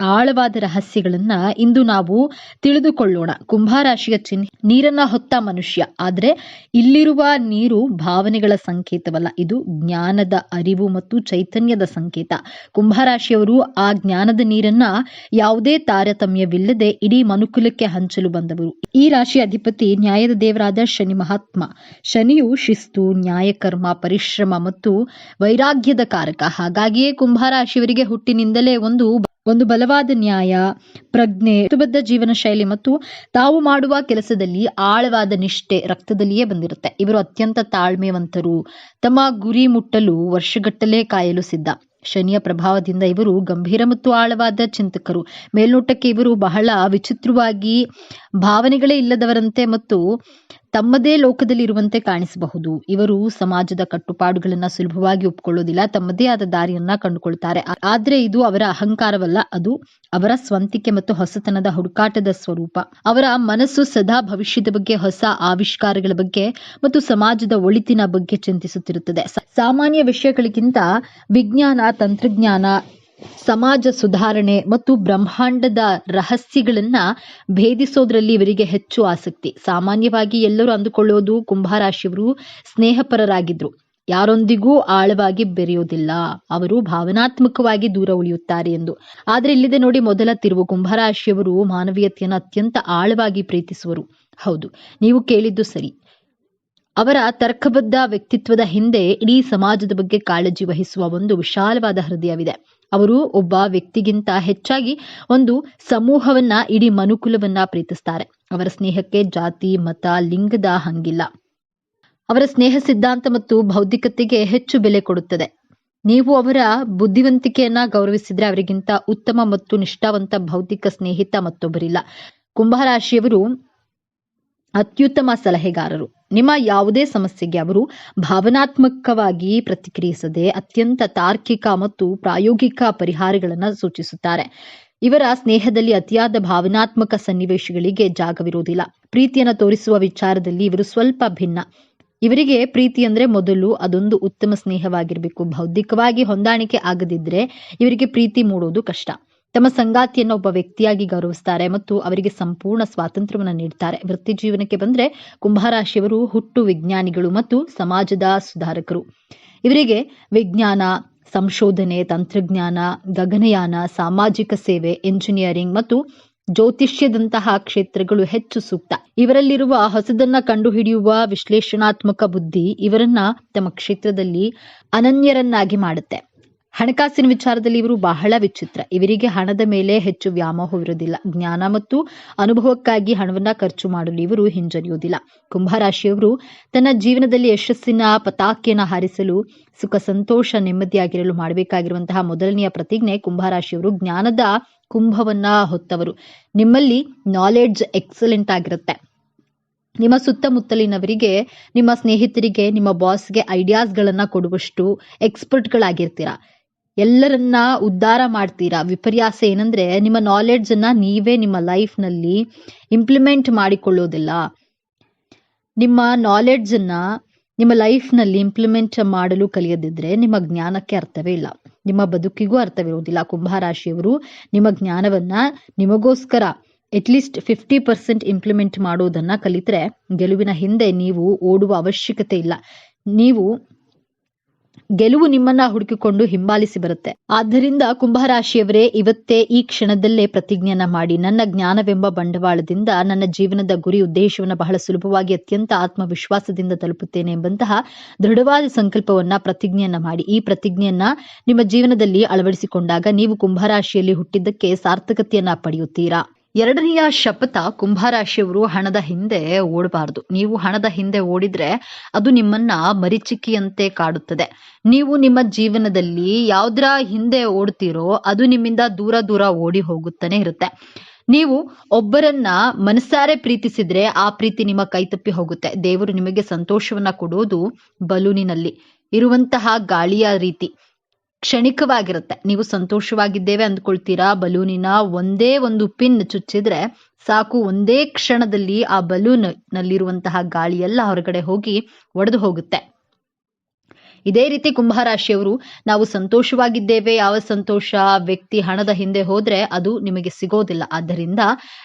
ಆಳವಾದ ರಹಸ್ಯಗಳನ್ನ ಇಂದು ನಾವು ತಿಳಿದುಕೊಳ್ಳೋಣ. ಕುಂಭರಾಶಿಯ ಚಿಹ್ನೆ ನೀರನ್ನ ಹೊತ್ತ ಮನುಷ್ಯ. ಆದ್ರೆ ಇಲ್ಲಿರುವ ನೀರು ಭಾವನೆಗಳ ಸಂಕೇತವಲ್ಲ, ಇದು ಜ್ಞಾನದ ಅರಿವು ಮತ್ತು ಚೈತನ್ಯದ ಸಂಕೇತ. ಕುಂಭರಾಶಿಯವರು ಆ ಜ್ಞಾನದ ನೀರನ್ನ ಯಾವುದೇ ತಾರತಮ್ಯವಿಲ್ಲದೆ ಇಡೀ ಮನುಕುಲಕ್ಕೆ ಹಂಚಲು ಬಂದವರು. ಈ ರಾಶಿಯ ಅಧಿಪತಿ ನ್ಯಾಯದ ದೇವರಾದ ಶನಿ ಮಹಾತ್ಮ. ಶನಿಯು ಶಿಸ್ತು, ನ್ಯಾಯಕರ್ಮ, ಪರಿಶ್ರಮ ಮತ್ತು ವೈರಾಗ್ಯದ ಕಾರಕ. ಹಾಗಾಗಿಯೇ ಕುಂಭರಾಶಿಯವರಿಗೆ ಹುಟ್ಟಿನಿಂದಲೇ ಒಂದು ಬಲವಾದ ನ್ಯಾಯ, ಪ್ರಜ್ಞೆ, ಶಿಸ್ತುಬದ್ಧ ಜೀವನ ಶೈಲಿ ಮತ್ತು ತಾವು ಮಾಡುವ ಕೆಲಸದಲ್ಲಿ ಆಳವಾದ ನಿಷ್ಠೆ ರಕ್ತದಲ್ಲಿಯೇ ಬಂದಿರುತ್ತೆ. ಇವರು ಅತ್ಯಂತ ತಾಳ್ಮೆವಂತರು, ತಮ್ಮ ಗುರಿ ಮುಟ್ಟಲು ವರ್ಷಗಟ್ಟಲೆ ಕಾಯಲು ಸಿದ್ಧ. ಶನಿಯ ಪ್ರಭಾವದಿಂದ ಇವರು ಗಂಭೀರ ಮತ್ತು ಆಳವಾದ ಚಿಂತಕರು. ಮೇಲ್ನೋಟಕ್ಕೆ ಇವರು ಬಹಳ ವಿಚಿತ್ರವಾಗಿ, ಭಾವನೆಗಳೇ ಇಲ್ಲದವರಂತೆ ಮತ್ತು ತಮ್ಮದೇ ಲೋಕದಲ್ಲಿ ಇರುವಂತೆ ಕಾಣಿಸಬಹುದು. ಇವರು ಸಮಾಜದ ಕಟ್ಟುಪಾಡುಗಳನ್ನ ಸುಲಭವಾಗಿ ಒಪ್ಕೊಳ್ಳೋದಿಲ್ಲ, ತಮ್ಮದೇ ಆದ ದಾರಿಯನ್ನ ಕಂಡುಕೊಳ್ತಾರೆ. ಆದ್ರೆ ಇದು ಅವರ ಅಹಂಕಾರವಲ್ಲ, ಅದು ಅವರ ಸ್ವಂತಿಕೆ ಮತ್ತು ಹೊಸತನದ ಹುಡುಕಾಟದ ಸ್ವರೂಪ. ಅವರ ಮನಸ್ಸು ಸದಾ ಭವಿಷ್ಯದ ಬಗ್ಗೆ, ಹೊಸ ಆವಿಷ್ಕಾರಗಳ ಬಗ್ಗೆ ಮತ್ತು ಸಮಾಜದ ಒಳಿತಿನ ಬಗ್ಗೆ ಚಿಂತಿಸುತ್ತಿರುತ್ತದೆ. ಸಾಮಾನ್ಯ ವಿಷಯಗಳಿಗಿಂತ ವಿಜ್ಞಾನ, ತಂತ್ರಜ್ಞಾನ, ಸಮಾಜ ಸುಧಾರಣೆ ಮತ್ತು ಬ್ರಹ್ಮಾಂಡದ ರಹಸ್ಯಗಳನ್ನ ಭೇದಿಸೋದ್ರಲ್ಲಿ ಇವರಿಗೆ ಹೆಚ್ಚು ಆಸಕ್ತಿ. ಸಾಮಾನ್ಯವಾಗಿ ಎಲ್ಲರೂ ಅಂದುಕೊಳ್ಳೋದು ಕುಂಭರಾಶಿಯವರು ಸ್ನೇಹಪರರಾಗಿದ್ರು, ಯಾರೊಂದಿಗೂ ಆಳವಾಗಿ ಬೆರೆಯೋದಿಲ್ಲ, ಅವರು ಭಾವನಾತ್ಮಕವಾಗಿ ದೂರ ಉಳಿಯುತ್ತಾರೆ ಎಂದು. ಆದ್ರೆ ಇಲ್ಲಿದೆ ನೋಡಿ ಮೊದಲ ತಿರುವು. ಕುಂಭರಾಶಿಯವರು ಮಾನವೀಯತೆಯನ್ನು ಅತ್ಯಂತ ಆಳವಾಗಿ ಪ್ರೀತಿಸುವರು. ಹೌದು, ನೀವು ಕೇಳಿದ್ದು ಸರಿ. ಅವರ ತರ್ಕಬದ್ಧ ವ್ಯಕ್ತಿತ್ವದ ಹಿಂದೆ ಇಡೀ ಸಮಾಜದ ಬಗ್ಗೆ ಕಾಳಜಿ ವಹಿಸುವ ಒಂದು ವಿಶಾಲವಾದ ಹೃದಯವಿದೆ. ಅವರು ಒಬ್ಬ ವ್ಯಕ್ತಿಗಿಂತ ಹೆಚ್ಚಾಗಿ ಒಂದು ಸಮೂಹವನ್ನ, ಇಡೀ ಮನುಕುಲವನ್ನ ಪ್ರೀತಿಸ್ತಾರೆ. ಅವರ ಸ್ನೇಹಕ್ಕೆ ಜಾತಿ, ಮತ, ಲಿಂಗದ ಹಂಗಿಲ್ಲ. ಅವರ ಸ್ನೇಹ ಸಿದ್ಧಾಂತ ಮತ್ತು ಬೌದ್ಧಿಕತೆಗೆ ಹೆಚ್ಚು ಬೆಲೆ ಕೊಡುತ್ತದೆ. ನೀವು ಅವರ ಬುದ್ಧಿವಂತಿಕೆಯನ್ನ ಗೌರವಿಸಿದ್ರೆ ಅವರಿಗಿಂತ ಉತ್ತಮ ಮತ್ತು ನಿಷ್ಠಾವಂತ ಬೌದ್ಧಿಕ ಸ್ನೇಹಿತ ಮತ್ತೊಬ್ಬರಿಲ್ಲ. ಕುಂಭರಾಶಿಯವರು ಅತ್ಯುತ್ತಮ ಸಲಹೆಗಾರರು. ನಿಮ್ಮ ಯಾವುದೇ ಸಮಸ್ಯೆಗೆ ಅವರು ಭಾವನಾತ್ಮಕವಾಗಿ ಪ್ರತಿಕ್ರಿಯಿಸದೆ ಅತ್ಯಂತ ತಾರ್ಕಿಕ ಮತ್ತು ಪ್ರಾಯೋಗಿಕ ಪರಿಹಾರಗಳನ್ನು ಸೂಚಿಸುತ್ತಾರೆ. ಇವರ ಸ್ನೇಹದಲ್ಲಿ ಅತಿಯಾದ ಭಾವನಾತ್ಮಕ ಸನ್ನಿವೇಶಗಳಿಗೆ ಜಾಗವಿರುವುದಿಲ್ಲ. ಪ್ರೀತಿಯನ್ನು ತೋರಿಸುವ ವಿಚಾರದಲ್ಲಿ ಇವರು ಸ್ವಲ್ಪ ಭಿನ್ನ. ಇವರಿಗೆ ಪ್ರೀತಿ ಅಂದ್ರೆ ಮೊದಲು ಅದೊಂದು ಉತ್ತಮ ಸ್ನೇಹವಾಗಿರಬೇಕು. ಬೌದ್ಧಿಕವಾಗಿ ಹೊಂದಾಣಿಕೆ ಆಗದಿದ್ರೆ ಇವರಿಗೆ ಪ್ರೀತಿ ಮೂಡೋದು ಕಷ್ಟ. ತಮ್ಮ ಸಂಗಾತಿಯನ್ನು ಒಬ್ಬ ವ್ಯಕ್ತಿಯಾಗಿ ಗೌರವಿಸ್ತಾರೆ ಮತ್ತು ಅವರಿಗೆ ಸಂಪೂರ್ಣ ಸ್ವಾತಂತ್ರ್ಯವನ್ನು ನೀಡ್ತಾರೆ. ವೃತ್ತಿ ಜೀವನಕ್ಕೆ ಬಂದ್ರೆ ಕುಂಭರಾಶಿಯವರು ಹುಟ್ಟು ವಿಜ್ಞಾನಿಗಳು ಮತ್ತು ಸಮಾಜದ ಸುಧಾರಕರು. ಇವರಿಗೆ ವಿಜ್ಞಾನ, ಸಂಶೋಧನೆ, ತಂತ್ರಜ್ಞಾನ, ಗಗನಯಾನ, ಸಾಮಾಜಿಕ ಸೇವೆ, ಎಂಜಿನಿಯರಿಂಗ್ ಮತ್ತು ಜ್ಯೋತಿಷ್ಯದಂತಹ ಕ್ಷೇತ್ರಗಳು ಹೆಚ್ಚು ಸೂಕ್ತ. ಇವರಲ್ಲಿರುವ ಹೊಸದನ್ನ ಕಂಡುಹಿಡಿಯುವ ವಿಶ್ಲೇಷಣಾತ್ಮಕ ಬುದ್ಧಿ ಇವರನ್ನ ತಮ್ಮ ಕ್ಷೇತ್ರದಲ್ಲಿ ಅನನ್ಯರನ್ನಾಗಿ ಮಾಡುತ್ತೆ. ಹಣಕಾಸಿನ ವಿಚಾರದಲ್ಲಿ ಇವರು ಬಹಳ ವಿಚಿತ್ರ. ಇವರಿಗೆ ಹಣದ ಮೇಲೆ ಹೆಚ್ಚು ವ್ಯಾಮೋಹವಿರುವುದಿಲ್ಲ. ಜ್ಞಾನ ಮತ್ತು ಅನುಭವಕ್ಕಾಗಿ ಹಣವನ್ನ ಖರ್ಚು ಮಾಡಲು ಇವರು ಹಿಂಜರಿಯುವುದಿಲ್ಲ. ಕುಂಭರಾಶಿಯವರು ತನ್ನ ಜೀವನದಲ್ಲಿ ಯಶಸ್ಸಿನ ಪತಾಕೆಯನ್ನು ಹಾರಿಸಲು, ಸುಖ ಸಂತೋಷ ನೆಮ್ಮದಿಯಾಗಿರಲು ಮಾಡಬೇಕಾಗಿರುವಂತಹ ಮೊದಲನೆಯ ಪ್ರತಿಜ್ಞೆ, ಕುಂಭರಾಶಿಯವರು ಜ್ಞಾನದ ಕುಂಭವನ್ನ ಹೊತ್ತವರು. ನಿಮ್ಮಲ್ಲಿ ನಾಲೆಡ್ಜ್ ಎಕ್ಸಲೆಂಟ್ ಆಗಿರುತ್ತೆ. ನಿಮ್ಮ ಸುತ್ತಮುತ್ತಲಿನವರಿಗೆ, ನಿಮ್ಮ ಸ್ನೇಹಿತರಿಗೆ, ನಿಮ್ಮ ಬಾಸ್ಗೆ ಐಡಿಯಾಸ್ಗಳನ್ನ ಕೊಡುವಷ್ಟು ಎಕ್ಸ್ಪರ್ಟ್ಗಳಾಗಿರ್ತೀರಾ. ಎಲ್ಲರನ್ನ ಉದ್ಧಾರ ಮಾಡ್ತೀರಾ. ವಿಪರ್ಯಾಸ ಏನಂದ್ರೆ ನಿಮ್ಮ ನಾಲೆಡ್ಜ್ ಅನ್ನ ನೀವೇ ನಿಮ್ಮ ಲೈಫ್ ನಲ್ಲಿ ಇಂಪ್ಲಿಮೆಂಟ್ ಮಾಡಿಕೊಳ್ಳೋದಿಲ್ಲ. ನಿಮ್ಮ ನಾಲೆಡ್ಜ್ ಅನ್ನ ನಿಮ್ಮ ಲೈಫ್ ನಲ್ಲಿ ಇಂಪ್ಲಿಮೆಂಟ್ ಮಾಡಲು ಕಲಿಯದಿದ್ರೆ ನಿಮ್ಮ ಜ್ಞಾನಕ್ಕೆ ಅರ್ಥವೇ ಇಲ್ಲ, ನಿಮ್ಮ ಬದುಕಿಗೂ ಅರ್ಥವಿರುವುದಿಲ್ಲ. ಕುಂಭರಾಶಿಯವರು ನಿಮ್ಮ ಜ್ಞಾನವನ್ನ ನಿಮಗೋಸ್ಕರ ಅಟ್ಲೀಸ್ಟ್ 50% ಇಂಪ್ಲಿಮೆಂಟ್ ಮಾಡೋದನ್ನ ಕಲಿತ್ರೆ ಗೆಲುವಿನ ಹಿಂದೆ ನೀವು ಓಡುವ ಅವಶ್ಯಕತೆ ಇಲ್ಲ. ನೀವು ಗೆಲುವು ನಿಮ್ಮನ್ನ ಹುಡುಕಿಕೊಂಡು ಹಿಂಬಾಲಿಸಿ ಬರುತ್ತೆ. ಆದ್ದರಿಂದ ಕುಂಭರಾಶಿಯವರೇ, ಇವತ್ತೇ ಈ ಕ್ಷಣದಲ್ಲೇ ಪ್ರತಿಜ್ಞೆಯನ್ನ ಮಾಡಿ, ನನ್ನ ಜ್ಞಾನವೆಂಬ ಬಂಡವಾಳದಿಂದ ನನ್ನ ಜೀವನದ ಗುರಿ ಉದ್ದೇಶವನ್ನು ಬಹಳ ಸುಲಭವಾಗಿ ಅತ್ಯಂತ ಆತ್ಮವಿಶ್ವಾಸದಿಂದ ತಲುಪುತ್ತೇನೆ ಎಂಬಂತಹ ದೃಢವಾದ ಸಂಕಲ್ಪವನ್ನ ಪ್ರತಿಜ್ಞೆಯನ್ನ ಮಾಡಿ. ಈ ಪ್ರತಿಜ್ಞೆಯನ್ನ ನಿಮ್ಮ ಜೀವನದಲ್ಲಿ ಅಳವಡಿಸಿಕೊಂಡಾಗ ನೀವು ಕುಂಭರಾಶಿಯಲ್ಲಿ ಹುಟ್ಟಿದ್ದಕ್ಕೆ ಸಾರ್ಥಕತೆಯನ್ನ ಪಡೆಯುತ್ತೀರಾ. ಎರಡನೆಯ ಶಪಥ, ಕುಂಭರಾಶಿಯವರು ಹಣದ ಹಿಂದೆ ಓಡಬಾರದು. ನೀವು ಹಣದ ಹಿಂದೆ ಓಡಿದ್ರೆ ಅದು ನಿಮ್ಮನ್ನ ಮರೀಚಿಕೆಯಂತೆ ಕಾಡುತ್ತದೆ. ನೀವು ನಿಮ್ಮ ಜೀವನದಲ್ಲಿ ಯಾವ್ದ್ರ ಹಿಂದೆ ಓಡ್ತೀರೋ ಅದು ನಿಮ್ಮಿಂದ ದೂರ ದೂರ ಓಡಿ ಹೋಗುತ್ತಾನೆ ಇರುತ್ತೆ. ನೀವು ಒಬ್ಬರನ್ನ ಮನಸಾರೆ ಪ್ರೀತಿಸಿದ್ರೆ ಆ ಪ್ರೀತಿ ನಿಮ್ಮ ಕೈತಪ್ಪಿ ಹೋಗುತ್ತೆ. ದೇವರು ನಿಮಗೆ ಸಂತೋಷವನ್ನ ಕೊಡೋದು ಬಲೂನಿನಲ್ಲಿ ಇರುವಂತಹ ಗಾಳಿಯ ರೀತಿ, ಕ್ಷಣಿಕವಾಗಿರುತ್ತೆ. ನೀವು ಸಂತೋಷವಾಗಿದ್ದೇವೆ ಅಂದ್ಕೊಳ್ತೀರಾ, ಬಲೂನಿನ ಒಂದೇ ಒಂದು ಪಿನ್ ಚುಚ್ಚಿದ್ರೆ ಸಾಕು, ಒಂದೇ ಕ್ಷಣದಲ್ಲಿ ಆ ಬಲೂನ್ ನಲ್ಲಿರುವಂತಹ ಗಾಳಿ ಎಲ್ಲ ಹೊರಗಡೆ ಹೋಗಿ ಒಡೆದು ಹೋಗುತ್ತೆ. ಇದೇ ರೀತಿ ಕುಂಭರಾಶಿಯವರು, ನಾವು ಸಂತೋಷವಾಗಿದ್ದೇವೆ, ಯಾವ ಸಂತೋಷ ವ್ಯಕ್ತಿ ಹಣದ ಹಿಂದೆ ಹೋದ್ರೆ ಅದು ನಿಮಗೆ ಸಿಗೋದಿಲ್ಲ. ಆದ್ದರಿಂದ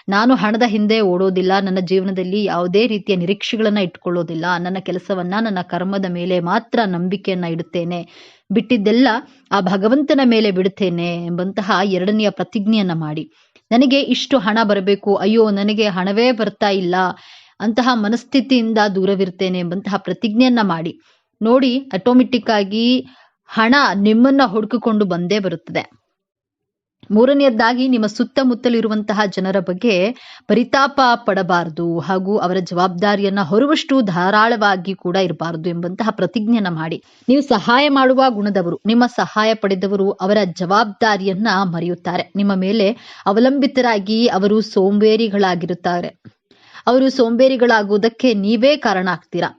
ನಾನು ಹಣದ ಹಿಂದೆ ಓಡೋದಿಲ್ಲ, ನನ್ನ ಜೀವನದಲ್ಲಿ ಯಾವುದೇ ರೀತಿಯ ನಿರೀಕ್ಷೆಗಳನ್ನ ಇಟ್ಕೊಳ್ಳೋದಿಲ್ಲ, ನನ್ನ ಕೆಲಸವನ್ನ ನನ್ನ ಕರ್ಮದ ಮೇಲೆ ಮಾತ್ರ ನಂಬಿಕೆಯನ್ನ ಇಡುತ್ತೇನೆ, ಬಿಟ್ಟಿದ್ದೆಲ್ಲ ಆ ಭಗವಂತನ ಮೇಲೆ ಬಿಡುತ್ತೇನೆ ಎಂಬಂತಹ ಎರಡನೆಯ ಪ್ರತಿಜ್ಞೆಯನ್ನ ಮಾಡಿ. ನನಗೆ ಇಷ್ಟು ಹಣ ಬರಬೇಕು, ಅಯ್ಯೋ ನನಗೆ ಹಣವೇ ಬರ್ತಾ ಇಲ್ಲ ಅಂತಹ ಮನಸ್ಥಿತಿಯಿಂದ ದೂರವಿರ್ತೇನೆ ಎಂಬಂತಹ ಪ್ರತಿಜ್ಞೆಯನ್ನ ಮಾಡಿ ನೋಡಿ. ಆಟೋಮೆಟಿಕ್ ಆಗಿ ಹಣ ನಿಮ್ಮನ್ನ ಹುಡುಕಿಕೊಂಡು ಬಂದೇ ಬರುತ್ತದೆ. ಮೂರನೆಯದಾಗಿ, ನಿಮ್ಮ ಸುತ್ತಮುತ್ತಲಿರುವಂತಹ ಜನರ ಬಗ್ಗೆ ಪರಿತಾಪ ಪಡಬಾರದು ಹಾಗೂ ಅವರ ಜವಾಬ್ದಾರಿಯನ್ನ ಹೊರುವಷ್ಟು ಧಾರಾಳವಾಗಿ ಕೂಡ ಇರಬಾರದು ಎಂಬಂತಹ ಪ್ರತಿಜ್ಞೆಯನ್ನ ಮಾಡಿ. ನೀವು ಸಹಾಯ ಮಾಡುವ ಗುಣದವರು, ನಿಮ್ಮ ಸಹಾಯ ಪಡೆದವರು ಅವರ ಜವಾಬ್ದಾರಿಯನ್ನ ಮರೆಯುತ್ತಾರೆ. ನಿಮ್ಮ ಮೇಲೆ ಅವಲಂಬಿತರಾಗಿ ಅವರು ಸೋಂಬೇರಿಗಳಾಗಿರುತ್ತಾರೆ. ಅವರು ಸೋಂಬೇರಿಗಳಾಗುವುದಕ್ಕೆ ನೀವೇ ಕಾರಣ ಆಗ್ತೀರಾ.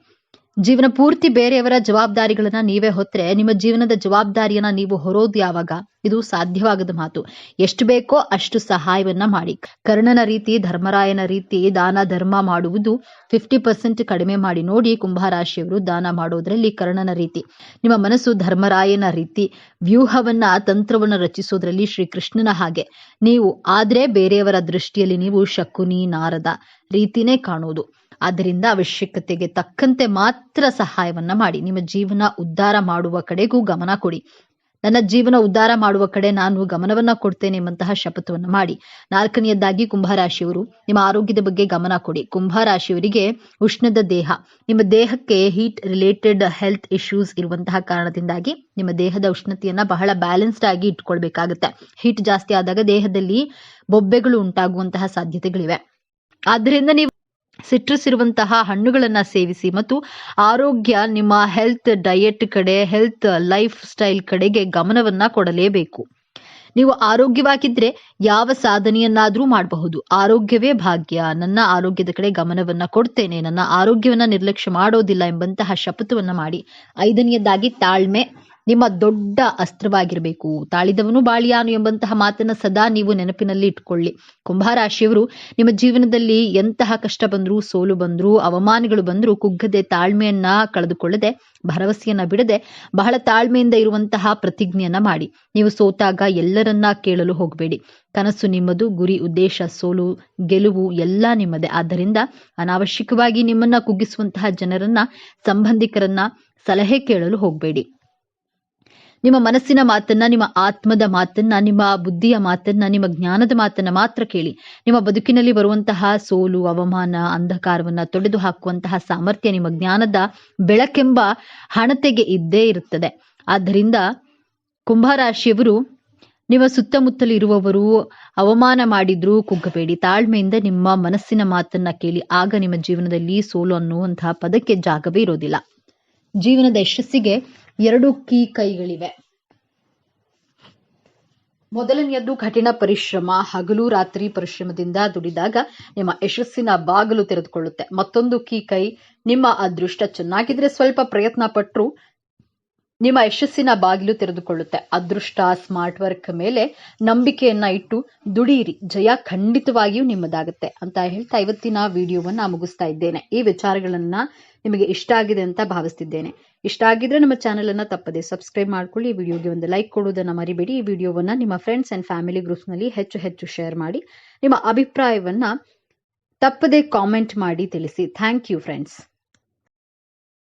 ಜೀವನ ಪೂರ್ತಿ ಬೇರೆಯವರ ಜವಾಬ್ದಾರಿಗಳನ್ನ ನೀವೇ ಹೊತ್ತರೆ ನಿಮ್ಮ ಜೀವನದ ಜವಾಬ್ದಾರಿಯನ್ನ ನೀವು ಹೊರೋದು ಯಾವಾಗ? ಇದು ಸಾಧ್ಯವಾಗದ ಮಾತು. ಎಷ್ಟು ಬೇಕೋ ಅಷ್ಟು ಸಹಾಯವನ್ನ ಮಾಡಿ. ಕರ್ಣನ ರೀತಿ, ಧರ್ಮರಾಯನ ರೀತಿ ದಾನ ಧರ್ಮ ಮಾಡುವುದು 50% ಕಡಿಮೆ ಮಾಡಿ ನೋಡಿ. ಕುಂಭರಾಶಿಯವರು ದಾನ ಮಾಡೋದ್ರಲ್ಲಿ ಕರ್ಣನ ರೀತಿ, ನಿಮ್ಮ ಮನಸ್ಸು ಧರ್ಮರಾಯನ ರೀತಿ, ವ್ಯೂಹವನ್ನ ತಂತ್ರವನ್ನ ರಚಿಸೋದ್ರಲ್ಲಿ ಶ್ರೀಕೃಷ್ಣನ ಹಾಗೆ ನೀವು ಆದ್ರೆ ಬೇರೆಯವರ ದೃಷ್ಟಿಯಲ್ಲಿ ನೀವು ಶಕುನಿ ನಾರದ ರೀತಿನೇ ಕಾಣೋದು. ಆದ್ದರಿಂದ ಅವಶ್ಯಕತೆಗೆ ತಕ್ಕಂತೆ ಮಾತ್ರ ಸಹಾಯವನ್ನ ಮಾಡಿ. ನಿಮ್ಮ ಜೀವನ ಉದ್ಧಾರ ಮಾಡುವ ಕಡೆಗೂ ಗಮನ ಕೊಡಿ. ನನ್ನ ಜೀವನ ಉದ್ಧಾರ ಮಾಡುವ ಕಡೆ ನಾನು ಗಮನವನ್ನ ಕೊಡ್ತೇನೆ ಎಂಬಂತಹ ಶಪಥವನ್ನ ಮಾಡಿ. ನಾಲ್ಕನೆಯದಾಗಿ, ಕುಂಭರಾಶಿಯವರು ನಿಮ್ಮ ಆರೋಗ್ಯದ ಬಗ್ಗೆ ಗಮನ ಕೊಡಿ. ಕುಂಭರಾಶಿಯವರಿಗೆ ಉಷ್ಣದ ದೇಹ, ನಿಮ್ಮ ದೇಹಕ್ಕೆ ಹೀಟ್ ರಿಲೇಟೆಡ್ ಹೆಲ್ತ್ ಇಶ್ಯೂಸ್ ಇರುವಂತಹ ಕಾರಣದಿಂದಾಗಿ ನಿಮ್ಮ ದೇಹದ ಉಷ್ಣತೆಯನ್ನ ಬಹಳ ಬ್ಯಾಲೆನ್ಸ್ಡ್ ಆಗಿ ಇಟ್ಕೊಳ್ಬೇಕಾಗುತ್ತೆ. ಹೀಟ್ ಜಾಸ್ತಿ ಆದಾಗ ದೇಹದಲ್ಲಿ ಬೊಬ್ಬೆಗಳು ಉಂಟಾಗುವಂತಹ ಸಾಧ್ಯತೆಗಳಿವೆ. ಆದ್ದರಿಂದ ನೀವು ಸಿಟ್ರಸ್ ಇರುವಂತಹ ಹಣ್ಣುಗಳನ್ನ ಸೇವಿಸಿ ಮತ್ತು ಆರೋಗ್ಯ, ನಿಮ್ಮ ಹೆಲ್ತ್ ಡಯಟ್ ಕಡೆ, ಹೆಲ್ತ್ ಲೈಫ್ ಸ್ಟೈಲ್ ಕಡೆಗೆ ಗಮನವನ್ನ ಕೊಡಲೇಬೇಕು. ನೀವು ಆರೋಗ್ಯವಾಗಿದ್ರೆ ಯಾವ ಸಾಧನೆಯನ್ನಾದ್ರೂ ಮಾಡಬಹುದು. ಆರೋಗ್ಯವೇ ಭಾಗ್ಯ, ನನ್ನ ಆರೋಗ್ಯದ ಕಡೆ ಗಮನವನ್ನ ಕೊಡ್ತೇನೆ, ನನ್ನ ಆರೋಗ್ಯವನ್ನ ನಿರ್ಲಕ್ಷ್ಯ ಮಾಡೋದಿಲ್ಲ ಎಂಬಂತಹ ಶಪಥವನ್ನ ಮಾಡಿ. ಐದನೆಯದಾಗಿ, ತಾಳ್ಮೆ ನಿಮ್ಮ ದೊಡ್ಡ ಅಸ್ತ್ರವಾಗಿರಬೇಕು. ತಾಳಿದವನು ಬಾಳಿಯಾನು ಎಂಬಂತಹ ಮಾತನ್ನ ಸದಾ ನೀವು ನೆನಪಿನಲ್ಲಿ ಇಟ್ಕೊಳ್ಳಿ. ಕುಂಭರಾಶಿಯವರು ನಿಮ್ಮ ಜೀವನದಲ್ಲಿ ಎಂತಹ ಕಷ್ಟ ಬಂದ್ರು, ಸೋಲು ಬಂದ್ರು, ಅವಮಾನಗಳು ಬಂದ್ರು ಕುಗ್ಗದೆ, ತಾಳ್ಮೆಯನ್ನ ಕಳೆದುಕೊಳ್ಳದೆ, ಭರವಸೆಯನ್ನ ಬಿಡದೆ ಬಹಳ ತಾಳ್ಮೆಯಿಂದ ಇರುವಂತಹ ಪ್ರತಿಜ್ಞೆಯನ್ನ ಮಾಡಿ. ನೀವು ಸೋತಾಗ ಎಲ್ಲರನ್ನ ಕೇಳಲು ಹೋಗಬೇಡಿ. ಕನಸು ನಿಮ್ಮದು, ಗುರಿ ಉದ್ದೇಶ, ಸೋಲು ಗೆಲುವು ಎಲ್ಲ ನಿಮ್ಮದೇ. ಆದ್ದರಿಂದ ಅನಾವಶ್ಯಕವಾಗಿ ನಿಮ್ಮನ್ನ ಕುಗ್ಗಿಸುವಂತಹ ಜನರನ್ನ, ಸಂಬಂಧಿಕರನ್ನ ಸಲಹೆ ಕೇಳಲು ಹೋಗಬೇಡಿ. ನಿಮ್ಮ ಮನಸ್ಸಿನ ಮಾತನ್ನ, ನಿಮ್ಮ ಆತ್ಮದ ಮಾತನ್ನ, ನಿಮ್ಮ ಬುದ್ಧಿಯ ಮಾತನ್ನ, ನಿಮ್ಮ ಜ್ಞಾನದ ಮಾತನ್ನ ಮಾತ್ರ ಕೇಳಿ. ನಿಮ್ಮ ಬದುಕಿನಲ್ಲಿ ಬರುವಂತಹ ಸೋಲು, ಅವಮಾನ, ಅಂಧಕಾರವನ್ನ ತೊಡೆದು ಹಾಕುವಂತಹ ಸಾಮರ್ಥ್ಯ ನಿಮ್ಮ ಜ್ಞಾನದ ಬೆಳಕೆಂಬ ಹಣತೆಗೆ ಇದ್ದೇ ಇರುತ್ತದೆ. ಆದ್ದರಿಂದ ಕುಂಭರಾಶಿಯವರು, ನಿಮ್ಮ ಸುತ್ತಮುತ್ತಲು ಇರುವವರು ಅವಮಾನ ಮಾಡಿದ್ರೂ ಕುಗ್ಗಬೇಡಿ. ತಾಳ್ಮೆಯಿಂದ ನಿಮ್ಮ ಮನಸ್ಸಿನ ಮಾತನ್ನ ಕೇಳಿ. ಆಗ ನಿಮ್ಮ ಜೀವನದಲ್ಲಿ ಸೋಲು ಅನ್ನುವಂತಹ ಪದಕ್ಕೆ ಜಾಗವೇ ಇರೋದಿಲ್ಲ. ಜೀವನದ ಯಶಸ್ಸಿಗೆ 2 ಕೈಗಳಿವೆ. ಮೊದಲನೆಯದ್ದು ಕಠಿಣ ಪರಿಶ್ರಮ. ಹಗಲು ರಾತ್ರಿ ಪರಿಶ್ರಮದಿಂದ ದುಡಿದಾಗ ನಿಮ್ಮ ಯಶಸ್ಸಿನ ಬಾಗಿಲು ತೆರೆದುಕೊಳ್ಳುತ್ತೆ. ಮತ್ತೊಂದು ಕೈ, ನಿಮ್ಮ ಅದೃಷ್ಟ ಚೆನ್ನಾಗಿದ್ರೆ ಸ್ವಲ್ಪ ಪ್ರಯತ್ನ ಪಟ್ಟರು ನಿಮ್ಮ ಯಶಸ್ಸಿನ ಬಾಗಿಲು ತೆರೆದುಕೊಳ್ಳುತ್ತೆ. ಅದೃಷ್ಟ, ಸ್ಮಾರ್ಟ್ ವರ್ಕ್ ಮೇಲೆ ನಂಬಿಕೆಯನ್ನ ಇಟ್ಟು ದುಡಿಯಿರಿ, ಜಯ ಖಂಡಿತವಾಗಿಯೂ ನಿಮ್ಮದಾಗುತ್ತೆ ಅಂತ ಹೇಳ್ತಾ ಇವತ್ತಿನ ವಿಡಿಯೋವನ್ನ ಮುಗಿಸ್ತಾ ಇದ್ದೇನೆ. ಈ ವಿಚಾರಗಳನ್ನ ನಿಮಗೆ ಇಷ್ಟ ಆಗಿದೆ ಅಂತ ಭಾವಿಸ್ತಿದ್ದೇನೆ. ಇಷ್ಟ ಆಗಿದ್ರೆ ನಮ್ಮ ಚಾನೆಲ್ ಅನ್ನ ತಪ್ಪದೆ ಸಬ್ಸ್ಕ್ರೈಬ್ ಮಾಡ್ಕೊಳ್ಳಿ. ಈ ವಿಡಿಯೋಗೆ ಒಂದು ಲೈಕ್ ಕೊಡುವುದನ್ನ ಮರಿಬೇಡಿ. ಈ ವಿಡಿಯೋವನ್ನ ನಿಮ್ಮ ಫ್ರೆಂಡ್ಸ್ ಅಂಡ್ ಫ್ಯಾಮಿಲಿ ಗ್ರೂಪ್ಸ್ ನಲ್ಲಿ ಹೆಚ್ಚು ಶೇರ್ ಮಾಡಿ. ನಿಮ್ಮ ಅಭಿಪ್ರಾಯವನ್ನ ತಪ್ಪದೆ ಕಾಮೆಂಟ್ ಮಾಡಿ ತಿಳಿಸಿ. Thank you friends.